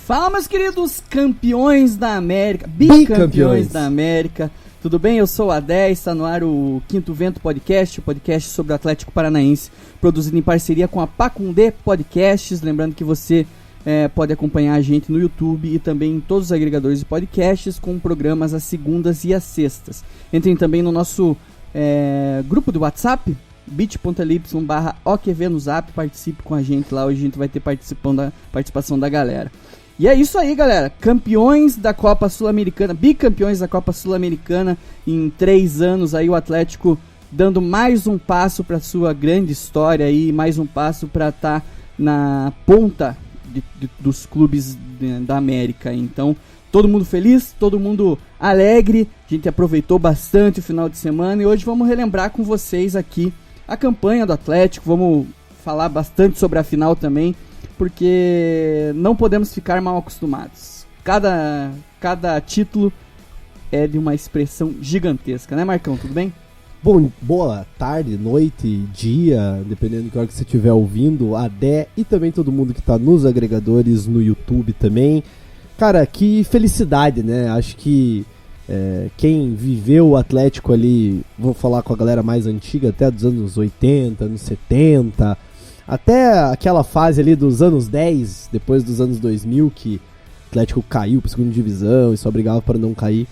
Fala, meus queridos campeões da América, bicampeões da América, tudo bem? Eu sou o Adé, está no ar o Quinto Vento Podcast, o podcast sobre o Atlético Paranaense, produzido em parceria com a Pacundê Podcasts. Lembrando que você pode acompanhar a gente no YouTube e também em todos os agregadores de podcasts, com programas às segundas e às sextas. Entrem também no nosso grupo do WhatsApp, bit.ly/OQV no Zap, participe com a gente lá, hoje a gente vai ter participação da galera. E é isso aí, galera, campeões da Copa Sul-Americana, bicampeões da Copa Sul-Americana em 3 anos, aí o Atlético dando mais um passo para sua grande história aí, mais um passo para estar na ponta dos clubes da América. Então, todo mundo feliz, todo mundo alegre, a gente aproveitou bastante o final de semana e hoje vamos relembrar com vocês aqui a campanha do Atlético, vamos falar bastante sobre a final também, porque não podemos ficar mal acostumados. Cada título é de uma expressão gigantesca, né, Marcão? Tudo bem? Bom, boa tarde, noite, dia, dependendo de que hora que você estiver ouvindo, Adé e também todo mundo que está nos agregadores, no YouTube também. Cara, que felicidade, né? Acho que quem viveu o Atlético ali, vou falar com a galera mais antiga, até dos anos 80, anos 70, até aquela fase ali dos anos 10, depois dos anos 2000, que o Atlético caiu para a segunda divisão e só brigava para não cair.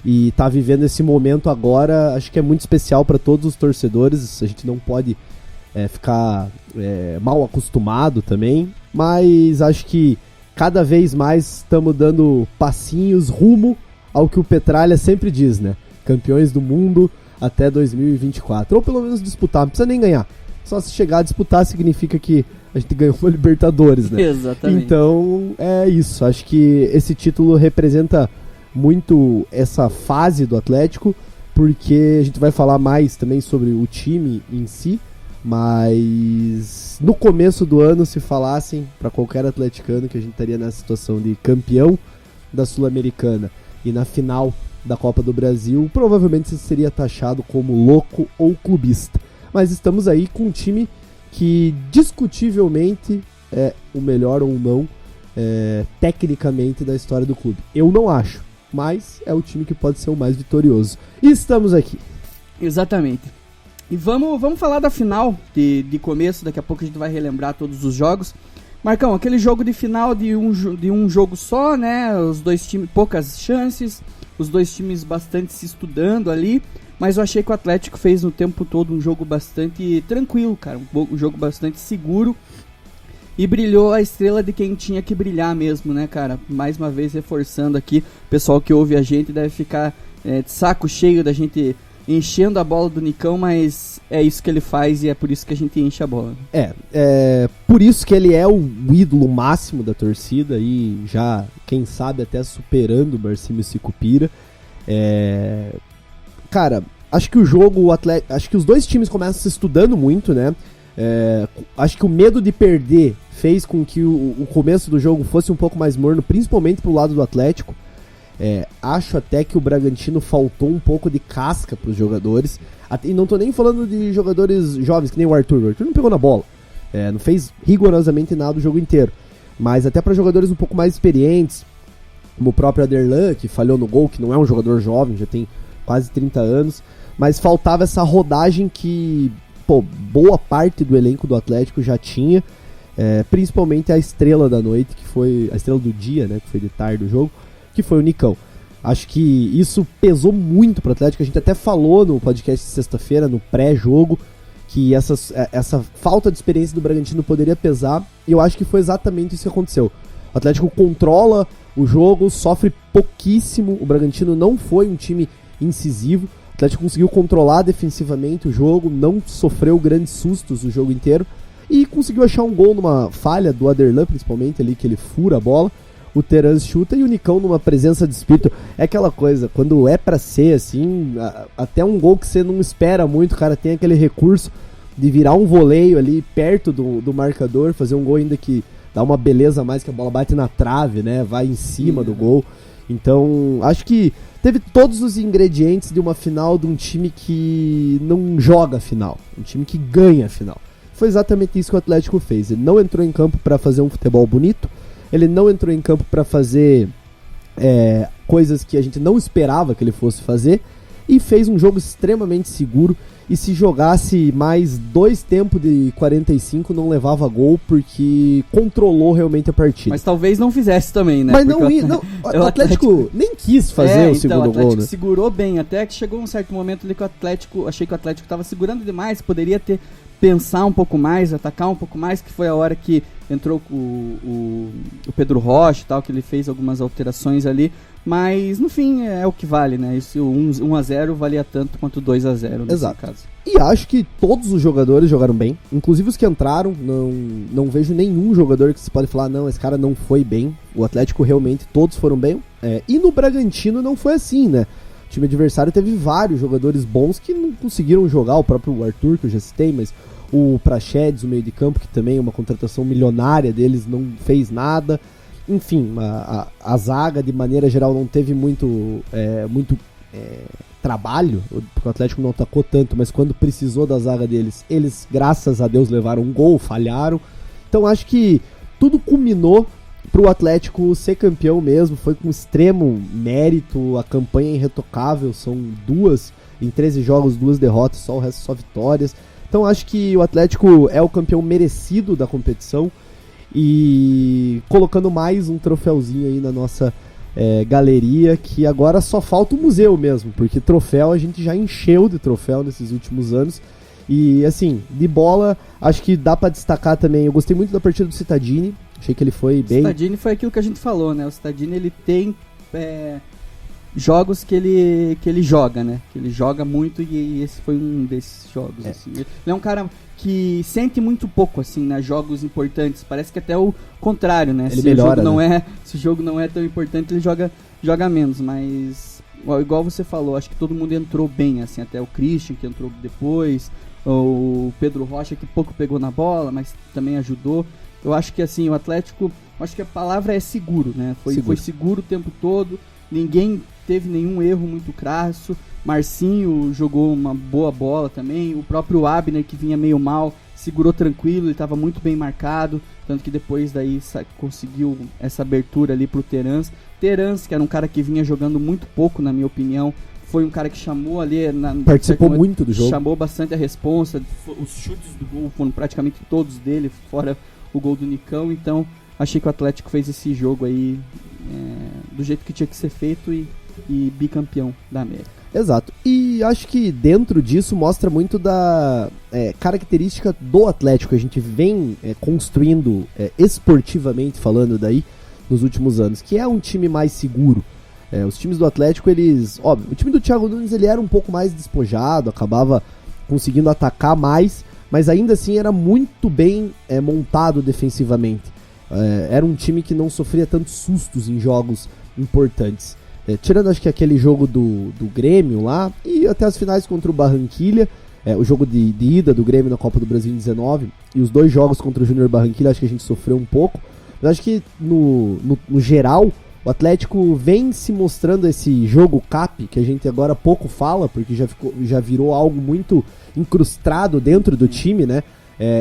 E tá vivendo esse momento agora, acho que é muito especial para todos os torcedores. A gente não pode ficar mal acostumado também, mas acho que cada vez mais estamos dando passinhos rumo ao que o Petralha sempre diz, né? Campeões do mundo até 2024. Ou pelo menos disputar, não precisa nem ganhar. Só se chegar a disputar significa que a gente ganhou uma Libertadores, né? Exatamente. Então é isso, acho que esse título representa muito essa fase do Atlético, porque a gente vai falar mais também sobre o time em si, mas no começo do ano, se falassem para qualquer atleticano que a gente estaria nessa situação de campeão da Sul-Americana e na final da Copa do Brasil, provavelmente você seria taxado como louco ou clubista. Mas estamos aí com um time que discutivelmente é o melhor ou não tecnicamente da história do clube. Eu não acho, mas é o time que pode ser o mais vitorioso. E estamos aqui. Exatamente. E vamos falar da final de começo, daqui a pouco a gente vai relembrar todos os jogos. Marcão, aquele jogo de final de um jogo só, né? Os dois times, poucas chances, os dois times bastante se estudando ali, mas eu achei que o Atlético fez no tempo todo um jogo bastante tranquilo, cara, um jogo bastante seguro. E brilhou a estrela de quem tinha que brilhar mesmo, né, cara? Mais uma vez reforçando aqui, o pessoal que ouve a gente deve ficar de saco cheio da gente enchendo a bola do Nicão, mas é isso que ele faz e é por isso que a gente enche a bola. Por isso que ele é o ídolo máximo da torcida e já, quem sabe, até superando o Barcímio Sicupira. Cara, acho que o jogo, acho que os dois times começam se estudando muito, né? Acho que o medo de perder fez com que o começo do jogo fosse um pouco mais morno, principalmente pro lado do Atlético. Acho até que o Bragantino faltou um pouco de casca pros jogadores, e não tô nem falando de jogadores jovens que nem o Arthur não pegou na bola, não fez rigorosamente nada o jogo inteiro, mas até para jogadores um pouco mais experientes, como o próprio Aderlan, que falhou no gol, que não é um jogador jovem, já tem quase 30 anos, mas faltava essa rodagem que boa parte do elenco do Atlético já tinha, principalmente a estrela da noite, que foi a estrela do dia, né, que foi de tarde do jogo, que foi o Nicão. Acho que isso pesou muito pro Atlético. A gente até falou no podcast de sexta-feira, no pré-jogo, que essa falta de experiência do Bragantino poderia pesar, e eu acho que foi exatamente isso que aconteceu. O Atlético controla o jogo, sofre pouquíssimo, o Bragantino não foi um time incisivo, o Atlético conseguiu controlar defensivamente o jogo, não sofreu grandes sustos o jogo inteiro, e conseguiu achar um gol numa falha do Aderlan, principalmente ali, que ele fura a bola, o Terans chuta e o Nicão numa presença de espírito. É aquela coisa, quando é pra ser assim, até um gol que você não espera muito, o cara tem aquele recurso de virar um voleio ali perto do marcador, fazer um gol ainda que dá uma beleza a mais, que a bola bate na trave, né, vai em cima do gol. Então, acho que teve todos os ingredientes de uma final de um time que não joga a final, um time que ganha a final. Foi exatamente isso que o Atlético fez. Ele não entrou em campo para fazer um futebol bonito, ele não entrou em campo para fazer coisas que a gente não esperava que ele fosse fazer, e fez um jogo extremamente seguro. E se jogasse mais 2 tempos de 45, não levava gol, porque controlou realmente a partida. Mas talvez não fizesse também, né? Mas o Atlético nem quis fazer o segundo gol, né? O Atlético segurou bem, até que chegou um certo momento ali que o Atlético, achei que o Atlético estava segurando demais, poderia pensar um pouco mais, atacar um pouco mais, que foi a hora que entrou o Pedro Rocha e tal, que ele fez algumas alterações ali, mas no fim é o que vale, né? Esse 1-0 valia tanto quanto 2-0 nesse caso. E acho que todos os jogadores jogaram bem, inclusive os que entraram, não vejo nenhum jogador que se pode falar, não, esse cara não foi bem. O Atlético realmente, todos foram bem, e no Bragantino não foi assim, né? O time adversário teve vários jogadores bons que não conseguiram jogar, o próprio Arthur, que eu já citei, mas o Praxedes, o meio de campo, que também é uma contratação milionária deles, não fez nada. Enfim, a zaga, de maneira geral, não teve muito trabalho, porque o Atlético não atacou tanto, mas quando precisou da zaga deles, eles, graças a Deus, levaram um gol, falharam. Então acho que tudo culminou pro Atlético ser campeão mesmo, foi com extremo mérito, a campanha é irretocável, são 2 em 13 jogos, 2 derrotas, só o resto só vitórias. Então acho que o Atlético é o campeão merecido da competição, e colocando mais um troféuzinho aí na nossa galeria, que agora só falta o museu mesmo, porque troféu a gente já encheu de troféu nesses últimos anos. E assim, de bola, acho que dá pra destacar também, eu gostei muito da partida do Cittadini, achei que ele foi bem. O Cittadini foi aquilo que a gente falou, né? O Cittadini, ele tem jogos que ele joga, né? Que ele joga muito, e esse foi um desses jogos, assim. Ele é um cara que sente muito pouco, assim, né? Jogos importantes. Parece que até o contrário, né? Ele melhora, se o jogo não é tão importante, ele joga menos, mas igual você falou, acho que todo mundo entrou bem, assim, até o Christian, que entrou depois, o Pedro Rocha, que pouco pegou na bola, mas também ajudou. Eu acho que, assim, o Atlético, acho que a palavra é seguro, né? Foi seguro o tempo todo, ninguém teve nenhum erro muito crasso. Marcinho jogou uma boa bola também, o próprio Abner, que vinha meio mal, segurou tranquilo, ele estava muito bem marcado, tanto que depois daí conseguiu essa abertura ali pro Terans, que era um cara que vinha jogando muito pouco, na minha opinião, foi um cara que chamou ali, participou muito do jogo, chamou bastante a responsa, os chutes do gol foram praticamente todos dele, fora o gol do Nicão. Então achei que o Atlético fez esse jogo aí do jeito que tinha que ser feito, e bicampeão da América. Exato, e acho que dentro disso mostra muito da característica do Atlético, a gente vem construindo esportivamente falando daí nos últimos anos, que é um time mais seguro. Os times do Atlético, o time do Thiago Nunes ele era um pouco mais despojado, acabava conseguindo atacar mais, mas ainda assim era muito bem montado defensivamente. Era um time que não sofria tantos sustos em jogos importantes. Tirando acho que aquele jogo do Grêmio lá, e até as finais contra o Barranquilla, o jogo de ida do Grêmio na Copa do Brasil em 19, e os 2 jogos contra o Júnior Barranquilla, acho que a gente sofreu um pouco, mas acho que no geral, o Atlético vem se mostrando esse jogo cap, que a gente agora pouco fala, porque já virou algo muito incrustado dentro do time, né?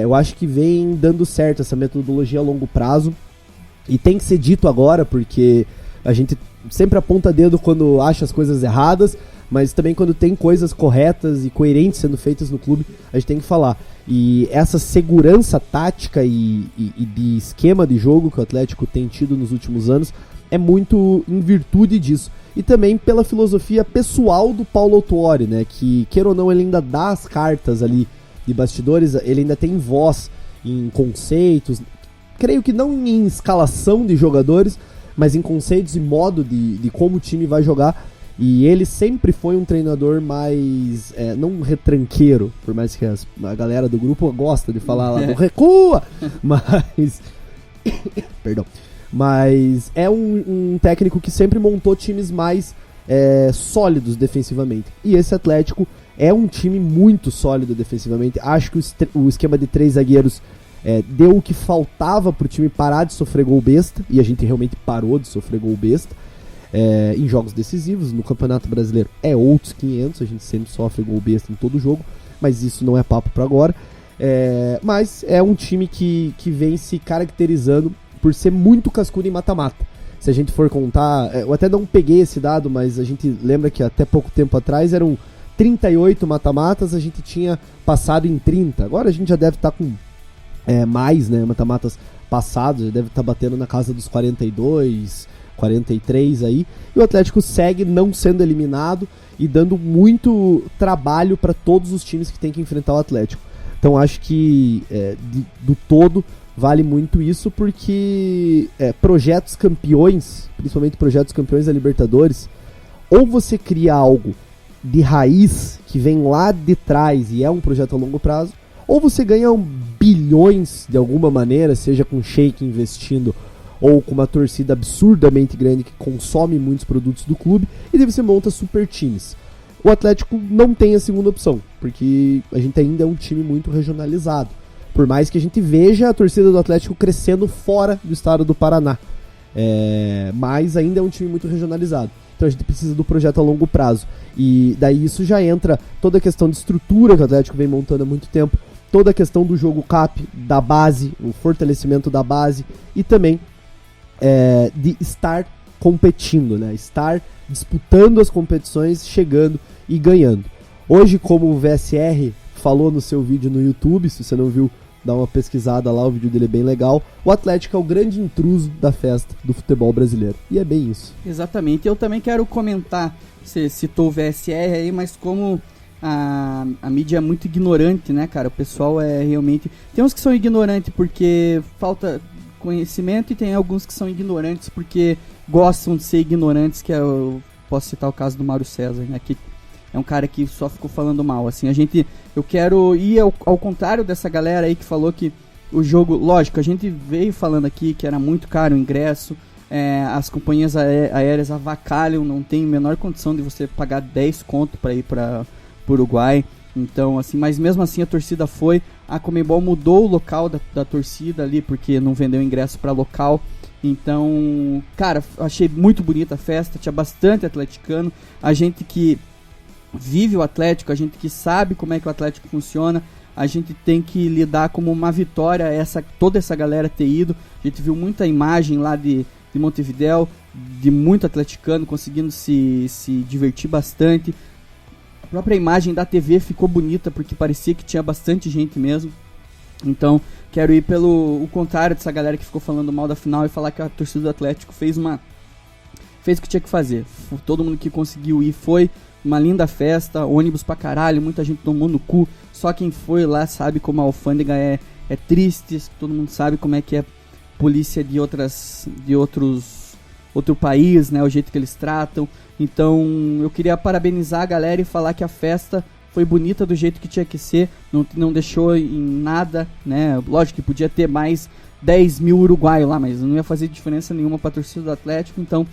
Eu acho que vem dando certo essa metodologia a longo prazo, e tem que ser dito agora, porque a gente sempre aponta dedo quando acha as coisas erradas, mas também quando tem coisas corretas e coerentes sendo feitas no clube, a gente tem que falar. E essa segurança tática e de esquema de jogo que o Atlético tem tido nos últimos anos é muito em virtude disso. E também pela filosofia pessoal do Paulo Autuori, né? Que, queira ou não, ele ainda dá as cartas ali de bastidores, ele ainda tem voz em conceitos, creio que não em escalação de jogadores, mas em conceitos e modo de como o time vai jogar. E ele sempre foi um treinador mais, não retranqueiro, por mais que a galera do grupo gosta de falar lá do recua, mas perdão, mas é um técnico que sempre montou times mais sólidos defensivamente, e esse Atlético é um time muito sólido defensivamente. Acho que o esquema de 3 zagueiros deu o que faltava pro time parar de sofrer gol besta, e a gente realmente parou de sofrer gol besta em jogos decisivos. No Campeonato Brasileiro outros 500, a gente sempre sofre gol besta em todo jogo, mas isso não é papo para agora. Mas é um time que vem se caracterizando por ser muito cascudo em mata-mata. Se a gente for contar, eu até não peguei esse dado, mas a gente lembra que até pouco tempo atrás eram 38 mata-matas, a gente tinha passado em 30. Agora a gente já deve estar com mais, né, mata-matas passados, já deve estar batendo na casa dos 42, 43 aí. E o Atlético segue não sendo eliminado e dando muito trabalho para todos os times que tem que enfrentar o Atlético. Então acho que do todo vale muito isso, porque projetos campeões, principalmente projetos campeões da Libertadores, ou você cria algo de raiz que vem lá de trás e é um projeto a longo prazo, ou você ganha bilhões de alguma maneira, seja com Sheik investindo ou com uma torcida absurdamente grande que consome muitos produtos do clube, e daí você monta super times. O Atlético não tem a segunda opção, porque a gente ainda é um time muito regionalizado. Por mais que a gente veja a torcida do Atlético crescendo fora do estado do Paraná. Mas ainda é um time muito regionalizado. Então a gente precisa do projeto a longo prazo. E daí isso já entra toda a questão de estrutura que o Atlético vem montando há muito tempo, toda a questão do jogo CAP, da base, o fortalecimento da base, e também de estar competindo, né? Estar disputando as competições, chegando e ganhando. Hoje, como o VSR falou no seu vídeo no YouTube, se você não viu, dá uma pesquisada lá, o vídeo dele é bem legal. O Atlético é o grande intruso da festa do futebol brasileiro. E é bem isso. Exatamente. Eu também quero comentar, você citou o VSR aí, mas como a mídia é muito ignorante, né, cara? O pessoal realmente... Tem uns que são ignorantes porque falta conhecimento, e tem alguns que são ignorantes porque gostam de ser ignorantes, que eu posso citar o caso do Mário César, né, que é um cara que só ficou falando mal, assim. Eu quero ir ao contrário dessa galera aí que falou que o jogo... Lógico, a gente veio falando aqui que era muito caro o ingresso, as companhias aéreas avacalham, não tem a menor condição de você pagar 10 conto para ir para o Uruguai. Então, assim, mas mesmo assim a torcida foi. A Conmebol mudou o local da torcida ali, porque não vendeu ingresso para local. Então, cara, achei muito bonita a festa, tinha bastante atleticano. A gente que vive o Atlético, a gente que sabe como é que o Atlético funciona, a gente tem que lidar como uma vitória toda essa galera ter ido. A gente viu muita imagem lá de Montevidéu, de muito atleticano conseguindo se divertir bastante. A própria imagem da TV ficou bonita, porque parecia que tinha bastante gente mesmo. Então, quero ir pelo contrário dessa galera que ficou falando mal da final e falar que a torcida do Atlético fez o que tinha que fazer. Todo mundo que conseguiu ir foi. Uma linda festa, ônibus pra caralho, muita gente tomou no cu. Só quem foi lá sabe como a alfândega é triste, todo mundo sabe como é que é polícia de outro país, né, o jeito que eles tratam. Então eu queria parabenizar a galera e falar que a festa foi bonita do jeito que tinha que ser, não deixou em nada, né. Lógico que podia ter mais 10 mil uruguaios lá, mas não ia fazer diferença nenhuma pra torcida do Atlético. Então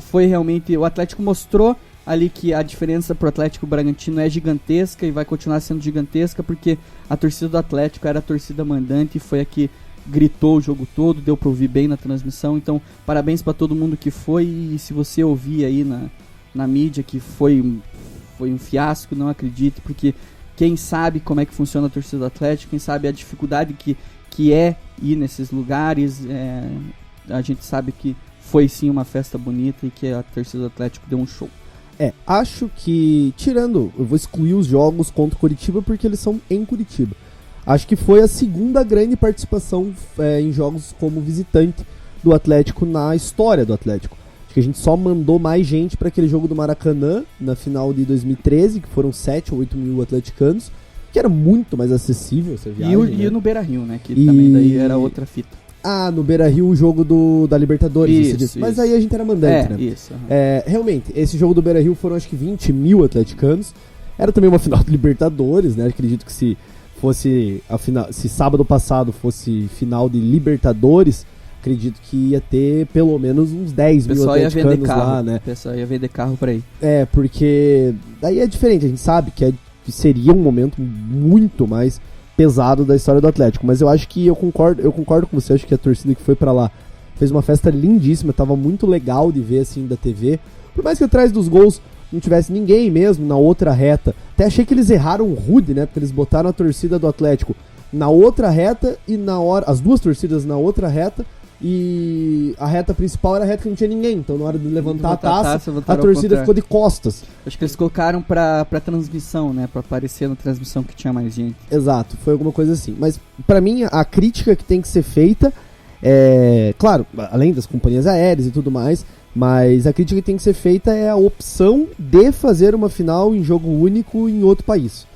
foi realmente, o Atlético mostrou ali que a diferença pro Atlético Bragantino é gigantesca e vai continuar sendo gigantesca, porque a torcida do Atlético era a torcida mandante e foi a que gritou o jogo todo, deu pra ouvir bem na transmissão. Então parabéns pra todo mundo que foi, e se você ouvir aí na mídia que foi um fiasco, não acredite, porque quem sabe como é que funciona a torcida do Atlético, quem sabe a dificuldade que é ir nesses lugares, a gente sabe que foi sim uma festa bonita e que a torcida do Atlético deu um show. Acho que, eu vou excluir os jogos contra o Curitiba porque eles são em Curitiba. Acho que foi a segunda grande participação em jogos como visitante do Atlético na história do Atlético. Acho que a gente só mandou mais gente para aquele jogo do Maracanã na final de 2013, que foram 7 ou 8 mil atleticanos, que era muito mais acessível essa viagem. E no Beira-Rio, né, que também daí era outra fita. No Beira-Rio, o jogo da Libertadores, isso. Mas aí a gente era mandante, né? Isso. Uhum. Realmente, esse jogo do Beira-Rio foram acho que 20 mil atleticanos. Era também uma final de Libertadores, né? Acredito que se fosse se sábado passado fosse final de Libertadores, acredito que ia ter pelo menos uns 10 mil atleticanos lá, né? O pessoal ia vender carro pra ir. Porque daí é diferente, a gente sabe que seria um momento muito mais pesado da história do Atlético, mas eu acho que eu concordo com você, acho que a torcida que foi pra lá fez uma festa lindíssima, tava muito legal de ver assim da TV, por mais que atrás dos gols não tivesse ninguém mesmo na outra reta. Até achei que eles erraram rude, né, porque eles botaram a torcida do Atlético na outra reta e as duas torcidas na outra reta, e a reta principal era a reta que não tinha ninguém. Então na hora de levantar a taça, a torcida contrário. ficou de costas. Acho que eles colocaram pra transmissão, né? Pra aparecer na transmissão que tinha mais gente. Exato, foi alguma coisa assim. Mas pra mim a crítica que tem que ser feita claro, além das companhias aéreas e tudo mais, mas a crítica que tem que ser feita é a opção de fazer uma final em jogo único em outro país.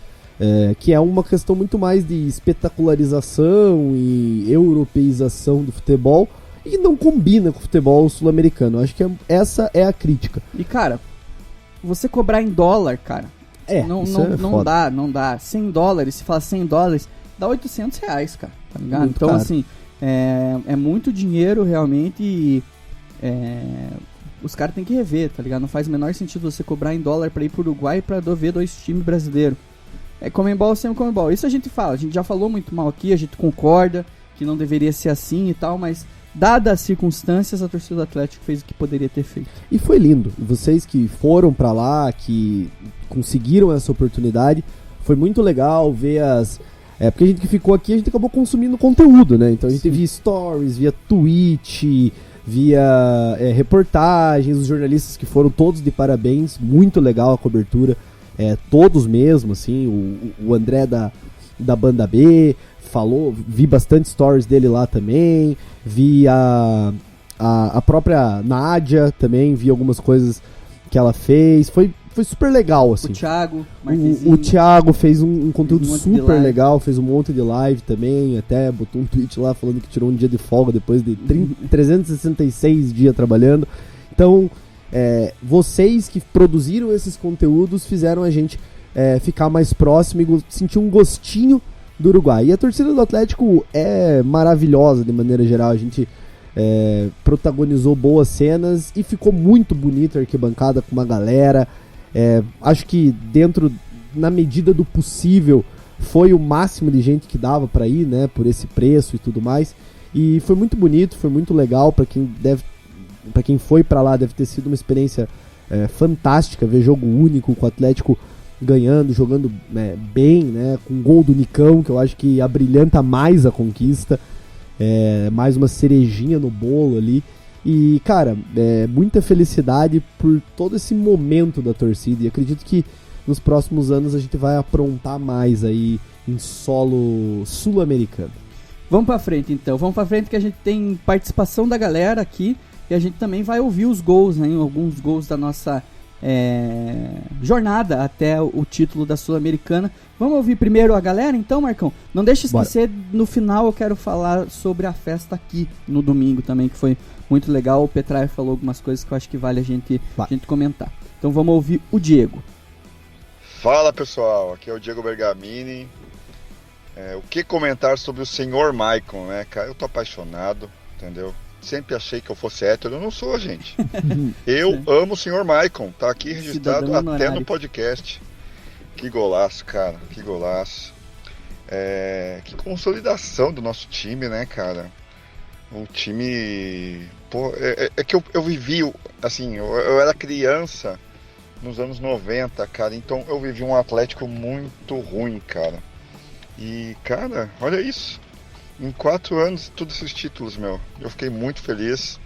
Que é uma questão muito mais de espetacularização e europeização do futebol e não combina com o futebol sul-americano. Acho que essa é a crítica. E cara, você cobrar em dólar, cara, não dá. $100, se fala $100, dá R$800, cara, tá ligado? Muito então caro. assim, é muito dinheiro realmente e os caras têm que rever, tá ligado? Não faz o menor sentido você cobrar em dólar pra ir pro Uruguai pra ver 2 times brasileiros. Comembol sem Comembol. Isso a gente fala, a gente já falou muito mal aqui, a gente concorda que não deveria ser assim e tal, mas dadas as circunstâncias, a torcida do Atlético fez o que poderia ter feito. E foi lindo. Vocês que foram pra lá, que conseguiram essa oportunidade, foi muito legal ver porque a gente que ficou aqui, a gente acabou consumindo conteúdo, né? Então a gente via stories, via tweet, via reportagens, os jornalistas que foram todos de parabéns, muito legal a cobertura. Todos mesmo, assim, o André da Banda B falou, vi bastante stories dele lá também, vi a própria Nádia também, vi algumas coisas que ela fez, foi super legal, assim. O Thiago o Thiago fez um conteúdo super legal, fez um monte de live também, até botou um tweet lá falando que tirou um dia de folga depois de 366 dias trabalhando. Então, vocês que produziram esses conteúdos fizeram a gente ficar mais próximo e sentir um gostinho do Uruguai. E a torcida do Atlético é maravilhosa de maneira geral. A gente protagonizou boas cenas e ficou muito bonito a arquibancada com uma galera. Acho que na medida do possível, foi o máximo de gente que dava pra ir, né, por esse preço e tudo mais. E foi muito bonito, foi muito legal. Pra quem foi pra lá, deve ter sido uma experiência fantástica, ver jogo único, com o Atlético ganhando, jogando bem, né, com o gol do Nicão, que eu acho que abrilhanta mais a conquista, mais uma cerejinha no bolo ali. E, cara, muita felicidade por todo esse momento da torcida, e acredito que nos próximos anos a gente vai aprontar mais aí em solo sul-americano. Vamos pra frente então, que a gente tem participação da galera aqui e a gente também vai ouvir os gols, né, alguns gols da nossa jornada até o título da Sul-Americana. Vamos ouvir primeiro a galera então, Marcão? Não deixe de esquecer, no final eu quero falar sobre a festa aqui no domingo também, que foi muito legal. O Petraia falou algumas coisas que eu acho que vale a gente comentar. Então vamos ouvir o Diego. Fala pessoal, aqui é o Diego Bergamini. O que comentar sobre o senhor Maicon, né, cara? Eu tô apaixonado, entendeu? Sempre achei que eu fosse hétero, eu não sou, gente. Eu amo o senhor Maicon, tá aqui registrado Cidadão até honorário. no podcast. Que golaço, cara, que golaço. Que consolidação do nosso time, né, cara? O time... Pô, que eu vivi, assim, eu era criança nos anos 90, cara, então eu vivi um Atlético muito ruim, cara. E, cara, olha isso. Em 4 anos, todos esses títulos, meu. Eu fiquei muito feliz.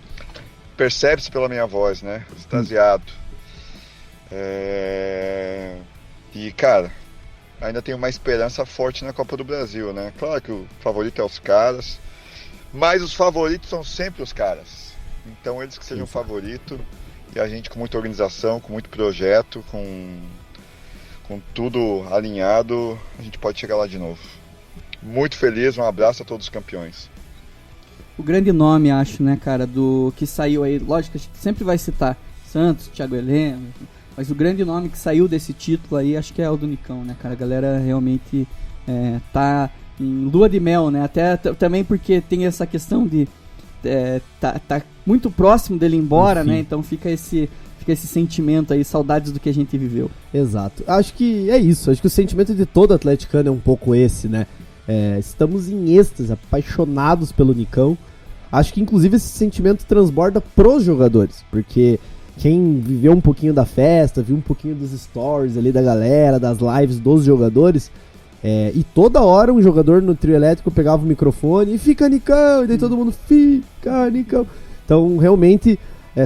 Percebe-se pela minha voz, né? Extasiado. E, cara, ainda tenho uma esperança forte na Copa do Brasil, né? Claro que o favorito é os caras, mas os favoritos são sempre os caras. Então eles que sejam o favorito, e a gente com muita organização, com muito projeto, com tudo alinhado, a gente pode chegar lá de novo. Muito feliz, um abraço a todos os campeões. O grande nome, acho, né, cara, do que saiu aí, lógico que a gente sempre vai citar Santos, Thiago Heleno, mas o grande nome que saiu desse título aí, acho que é o do Nicão, né, cara? A galera realmente tá em lua de mel, né? Até também porque tem essa questão de tá muito próximo dele ir embora, enfim, né? Então fica esse sentimento aí, saudades do que a gente viveu. Exato. Acho que é isso. Acho que o sentimento de todo atleticano é um pouco esse, né? Estamos em êxtase, apaixonados pelo Nicão. Acho que inclusive esse sentimento transborda pros jogadores, porque quem viveu um pouquinho da festa, viu um pouquinho dos stories ali da galera, das lives dos jogadores, E toda hora um jogador no trio elétrico pegava o microfone e fica Nicão, e daí todo mundo fica Nicão. Então realmente,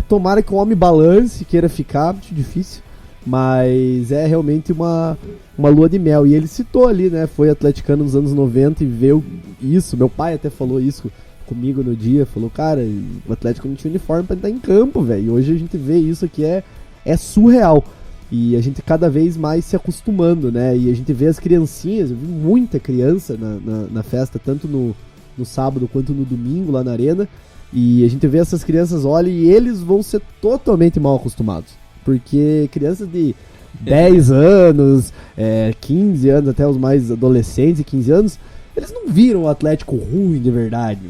tomara que o homem balance, queira ficar, muito difícil, mas é realmente uma lua de mel. E ele citou ali, né, foi atleticano nos anos 90 e viu isso, meu pai até falou isso comigo no dia, falou, cara, o Atlético não tinha uniforme pra estar em campo, velho, e hoje a gente vê isso aqui, é surreal. E a gente cada vez mais se acostumando, né? E a gente vê as criancinhas, eu vi muita criança na festa, tanto no sábado quanto no domingo lá na arena. E a gente vê essas crianças, olha, e eles vão ser totalmente mal acostumados. Porque crianças de 10 anos, 15 anos, até os mais adolescentes, 15 anos, eles não viram o Atlético ruim de verdade.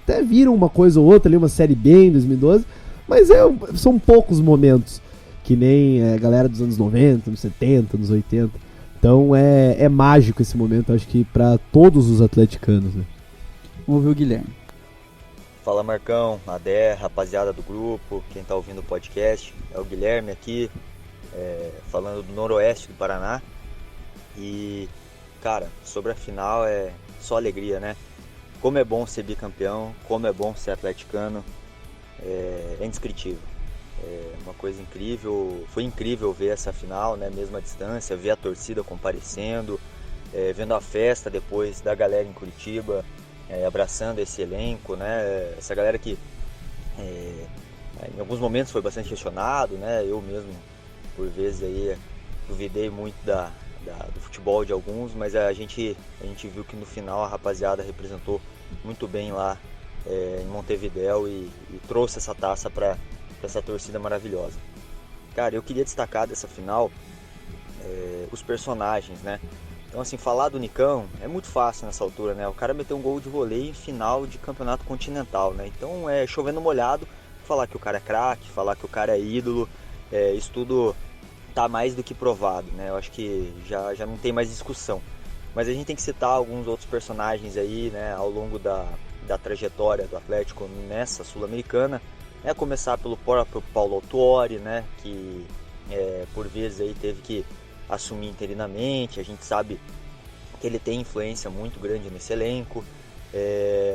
Até viram uma coisa ou outra ali, uma Série B em 2012, mas são poucos momentos. Que nem a galera dos anos 90, anos 70, anos 80. Então é mágico esse momento, acho que pra todos os atleticanos, né? Vamos ouvir o Guilherme. Fala Marcão, Adé, rapaziada do grupo, quem tá ouvindo o podcast, é o Guilherme aqui, falando do noroeste do Paraná. E, cara, sobre a final é só alegria, né? Como é bom ser bicampeão, como é bom ser atleticano, é indescritível. É uma coisa incrível, foi incrível ver essa final, né, mesmo à distância, ver a torcida comparecendo, vendo a festa depois da galera em Curitiba, abraçando esse elenco, né, essa galera que em alguns momentos foi bastante questionado, né, eu mesmo por vezes aí duvidei muito do futebol de alguns, mas a gente viu que no final a rapaziada representou muito bem lá em Montevidéu e trouxe essa taça para essa torcida maravilhosa. Cara, eu queria destacar dessa final os personagens, né? Então, assim, falar do Nicão é muito fácil nessa altura, né? O cara meteu um gol de vôlei em final de campeonato continental, né? Então, chovendo molhado, falar que o cara é craque, falar que o cara é ídolo, isso tudo tá mais do que provado, né? Eu acho que já não tem mais discussão. Mas a gente tem que citar alguns outros personagens aí, né? Ao longo da trajetória do Atlético nessa Sul-Americana. Começar pelo próprio Paulo Autuori, né, que por vezes aí teve que assumir interinamente. A gente sabe que ele tem influência muito grande nesse elenco,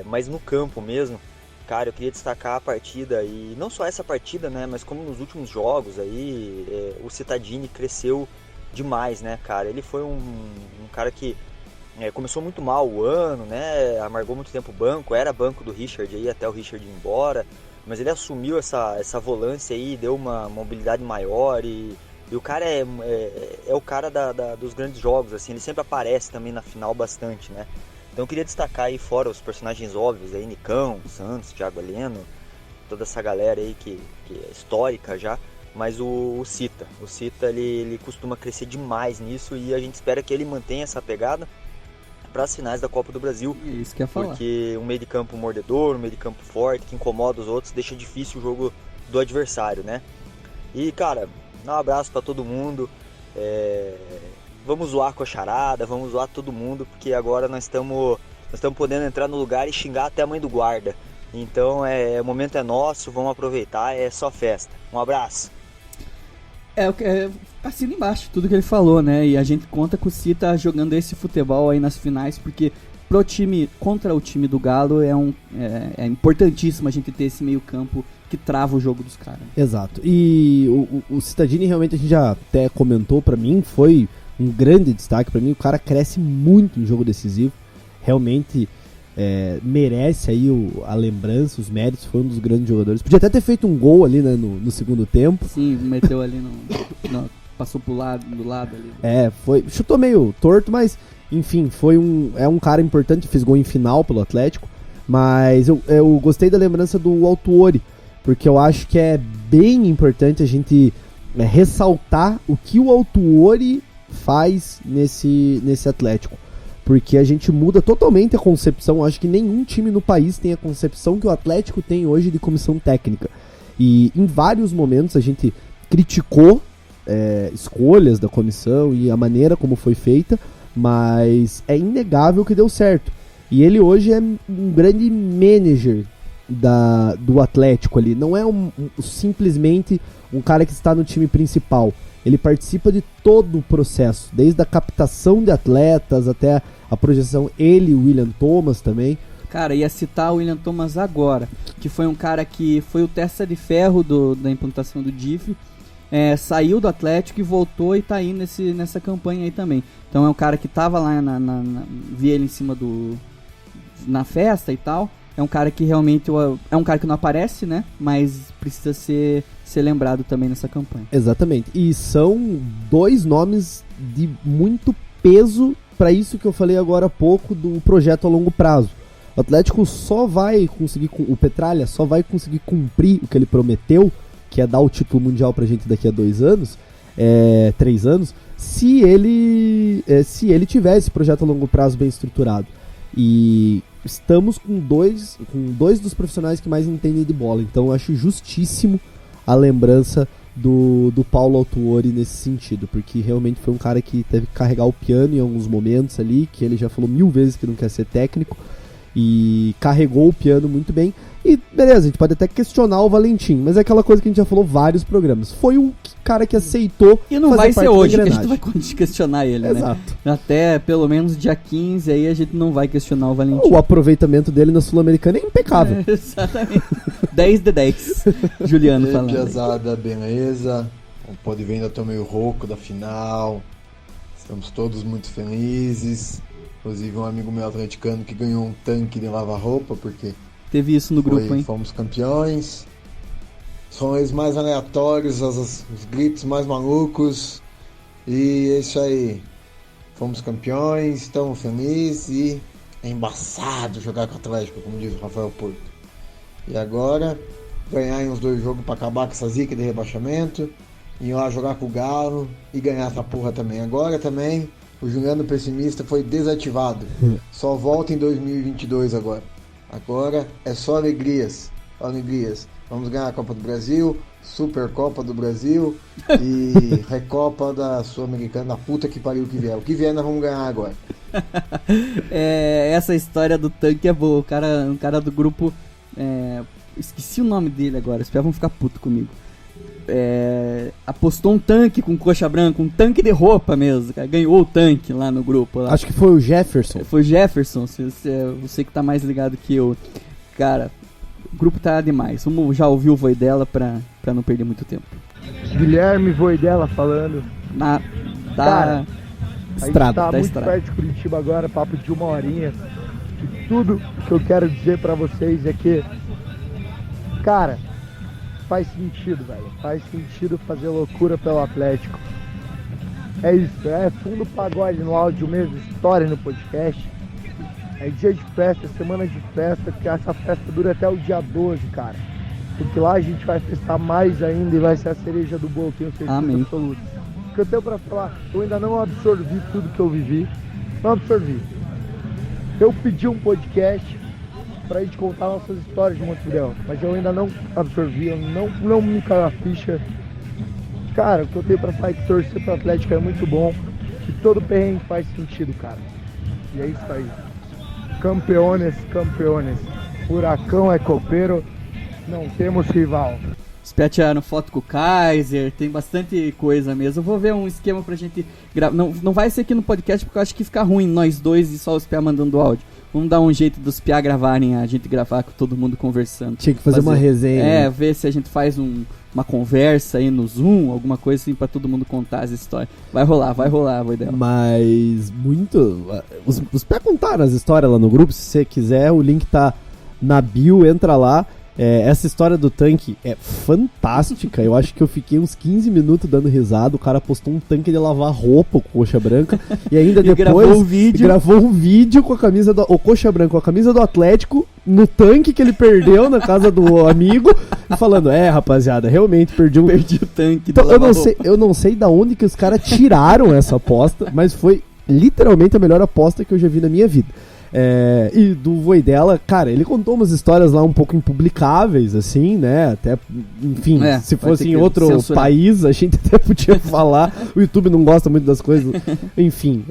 mas no campo mesmo, cara, eu queria destacar a partida, e não só essa partida, né, mas como nos últimos jogos aí, o Cittadini cresceu demais, né, cara. Ele foi um cara que começou muito mal o ano, né, amargou muito tempo o banco, era banco do Richard aí até o Richard ir embora. Mas ele assumiu essa volância aí, deu uma mobilidade maior e o cara é o cara dos grandes jogos, assim, ele sempre aparece também na final bastante, né? Então eu queria destacar aí fora os personagens óbvios aí, Nicão, Santos, Thiago Heleno, toda essa galera aí que é histórica já, mas o Cita ele costuma crescer demais nisso e a gente espera que ele mantenha essa pegada para as finais da Copa do Brasil. Isso que eu ia falar. Porque um meio de campo mordedor, um meio de campo forte, que incomoda os outros, deixa difícil o jogo do adversário, né? E, cara, dá um abraço para todo mundo. Vamos zoar com a charada, vamos zoar todo mundo, porque agora nós estamos podendo entrar no lugar e xingar até a mãe do guarda. Então, o momento é nosso, vamos aproveitar, é só festa. Um abraço. Assina embaixo tudo que ele falou, né? E a gente conta com o Cita jogando esse futebol aí nas finais, porque pro time, contra o time do Galo, é importantíssimo a gente ter esse meio campo que trava o jogo dos caras. Exato. E o Cittadini realmente, a gente já até comentou, pra mim foi um grande destaque. Pra mim o cara cresce muito em jogo decisivo. Realmente merece aí a lembrança, os méritos, foi um dos grandes jogadores. Podia até ter feito um gol ali, né, no segundo tempo. Sim, meteu ali passou do lado ali. Chutou meio torto, mas enfim, é um cara importante, fez gol em final pelo Atlético. Mas eu gostei da lembrança do Autuori, porque eu acho que é bem importante a gente ressaltar o que o Autuori faz nesse Atlético. Porque a gente muda totalmente a concepção. Acho que nenhum time no país tem a concepção que o Atlético tem hoje de comissão técnica. E em vários momentos a gente criticou escolhas da comissão e a maneira como foi feita, mas é inegável que deu certo. E ele hoje é um grande manager do Atlético ali. Não é simplesmente um cara que está no time principal. ele participa de todo o processo, desde a captação de atletas até a projeção, ele e o William Thomas também. Cara, ia citar o William Thomas agora, que foi um cara que foi o testa de ferro da implantação do DIF, saiu do Atlético e voltou e tá aí nessa campanha aí também. Então é um cara que tava lá, vi ele em cima na festa e tal. É um cara que realmente é um cara que não aparece, né? Mas precisa ser lembrado também nessa campanha. Exatamente. E são 2 nomes de muito peso para isso que eu falei agora há pouco do projeto a longo prazo. O Atlético só vai conseguir, o Petralha só vai conseguir cumprir o que ele prometeu, que é dar o título mundial pra gente daqui a 2 anos, 3 anos, se ele tiver esse projeto a longo prazo bem estruturado. E estamos com dois dos profissionais que mais entendem de bola, então eu acho justíssimo a lembrança do Paulo Autuori nesse sentido, porque realmente foi um cara que teve que carregar o piano em alguns momentos ali, que ele já falou 1000 vezes que não quer ser técnico, e carregou o piano muito bem. E beleza, a gente pode até questionar o Valentim, mas é aquela coisa que a gente já falou vários programas. Foi um cara que aceitou. E não vai ser hoje que a gente vai questionar ele, Exato. Né? Até pelo menos dia 15 aí a gente não vai questionar o Valentim. O aproveitamento dele na Sul-Americana é impecável. Exatamente. 10 de 10. Juliano falando. Piazada, beleza? Como pode ver, ainda tô meio rouco da final. Estamos todos muito felizes. Inclusive um amigo meu atleticano que ganhou um tanque de lava-roupa, porque teve isso no grupo, hein? Fomos campeões. São os mais aleatórios, os gritos mais malucos. E é isso aí. Fomos campeões, estamos felizes e é embaçado jogar com o Atlético, como diz o Rafael Porto. E agora, ganhar em uns 2 jogos para acabar com essa zica de rebaixamento. Ir lá jogar com o Galo e ganhar essa porra também. Agora também, o Juliano Pessimista foi desativado. Só volta em 2022 agora. Agora é só alegrias. Alegrias. Vamos ganhar a Copa do Brasil, Supercopa do Brasil e Recopa da Sul-Americana, da puta que pariu que vier. O que vier nós vamos ganhar agora. Essa história do tanque é boa. Um cara do grupo... esqueci o nome dele agora, os pés vão ficar puto comigo. Apostou um tanque com coxa branca, um tanque de roupa mesmo, cara. Ganhou o tanque lá no grupo lá. Acho que foi o Jefferson. Foi o Jefferson, você que tá mais ligado que eu. Cara, o grupo tá demais. Vamos já ouvir o Voidela pra não perder muito tempo. Guilherme Voidela falando. Tá estrada, tá muito perto de Curitiba agora, papo de 1 horinha. E tudo que eu quero dizer pra vocês é que, cara, faz sentido, velho. Faz sentido fazer loucura pelo Atlético. É isso, é fundo pagode no áudio mesmo, história no podcast. É dia de festa, semana de festa, que essa festa dura até o dia 12, cara. Porque lá a gente vai festar mais ainda e vai ser a cereja do bolo, tenho certeza absoluta. O que eu tenho pra falar, eu ainda não absorvi tudo que eu vivi. Não absorvi. Eu pedi um podcast pra gente contar nossas histórias de Montevidéu, mas eu ainda não absorvi, eu não me caiu a ficha. Cara, o que eu tenho pra falar é que torcer pro Atlético é muito bom, que todo perrengue faz sentido, cara. E é isso aí. Campeones, campeones. Furacão é copeiro, não temos rival. Tiraram foto com o Kaiser, tem bastante coisa mesmo. Eu vou ver um esquema pra gente gravar. Não vai ser aqui no podcast porque eu acho que fica ruim nós dois e só os Pia mandando áudio. Vamos dar um jeito dos Pia gravarem, a gente gravar com todo mundo conversando. Tinha que fazer uma resenha. Ver se a gente faz uma conversa aí no Zoom, alguma coisa assim pra todo mundo contar as histórias. Vai rolar, Voidela. Mas muito... Os Pia contaram as histórias lá no grupo, se você quiser, o link tá na bio, entra lá. Essa história do tanque é fantástica. Eu acho que eu fiquei uns 15 minutos dando risada. O cara postou um tanque de lavar roupa com coxa branca e ainda depois gravou um vídeo com a camisa do coxa branca, com a camisa do Atlético no tanque que ele perdeu na casa do amigo, falando: rapaziada, realmente perdi o tanque. Então, eu não sei da onde que os caras tiraram essa aposta, mas foi literalmente a melhor aposta que eu já vi na minha vida. E do Voidela, cara, ele contou umas histórias lá um pouco impublicáveis, assim, né? Até, enfim, se fosse em outro país, a gente até podia falar. O YouTube não gosta muito das coisas. Enfim,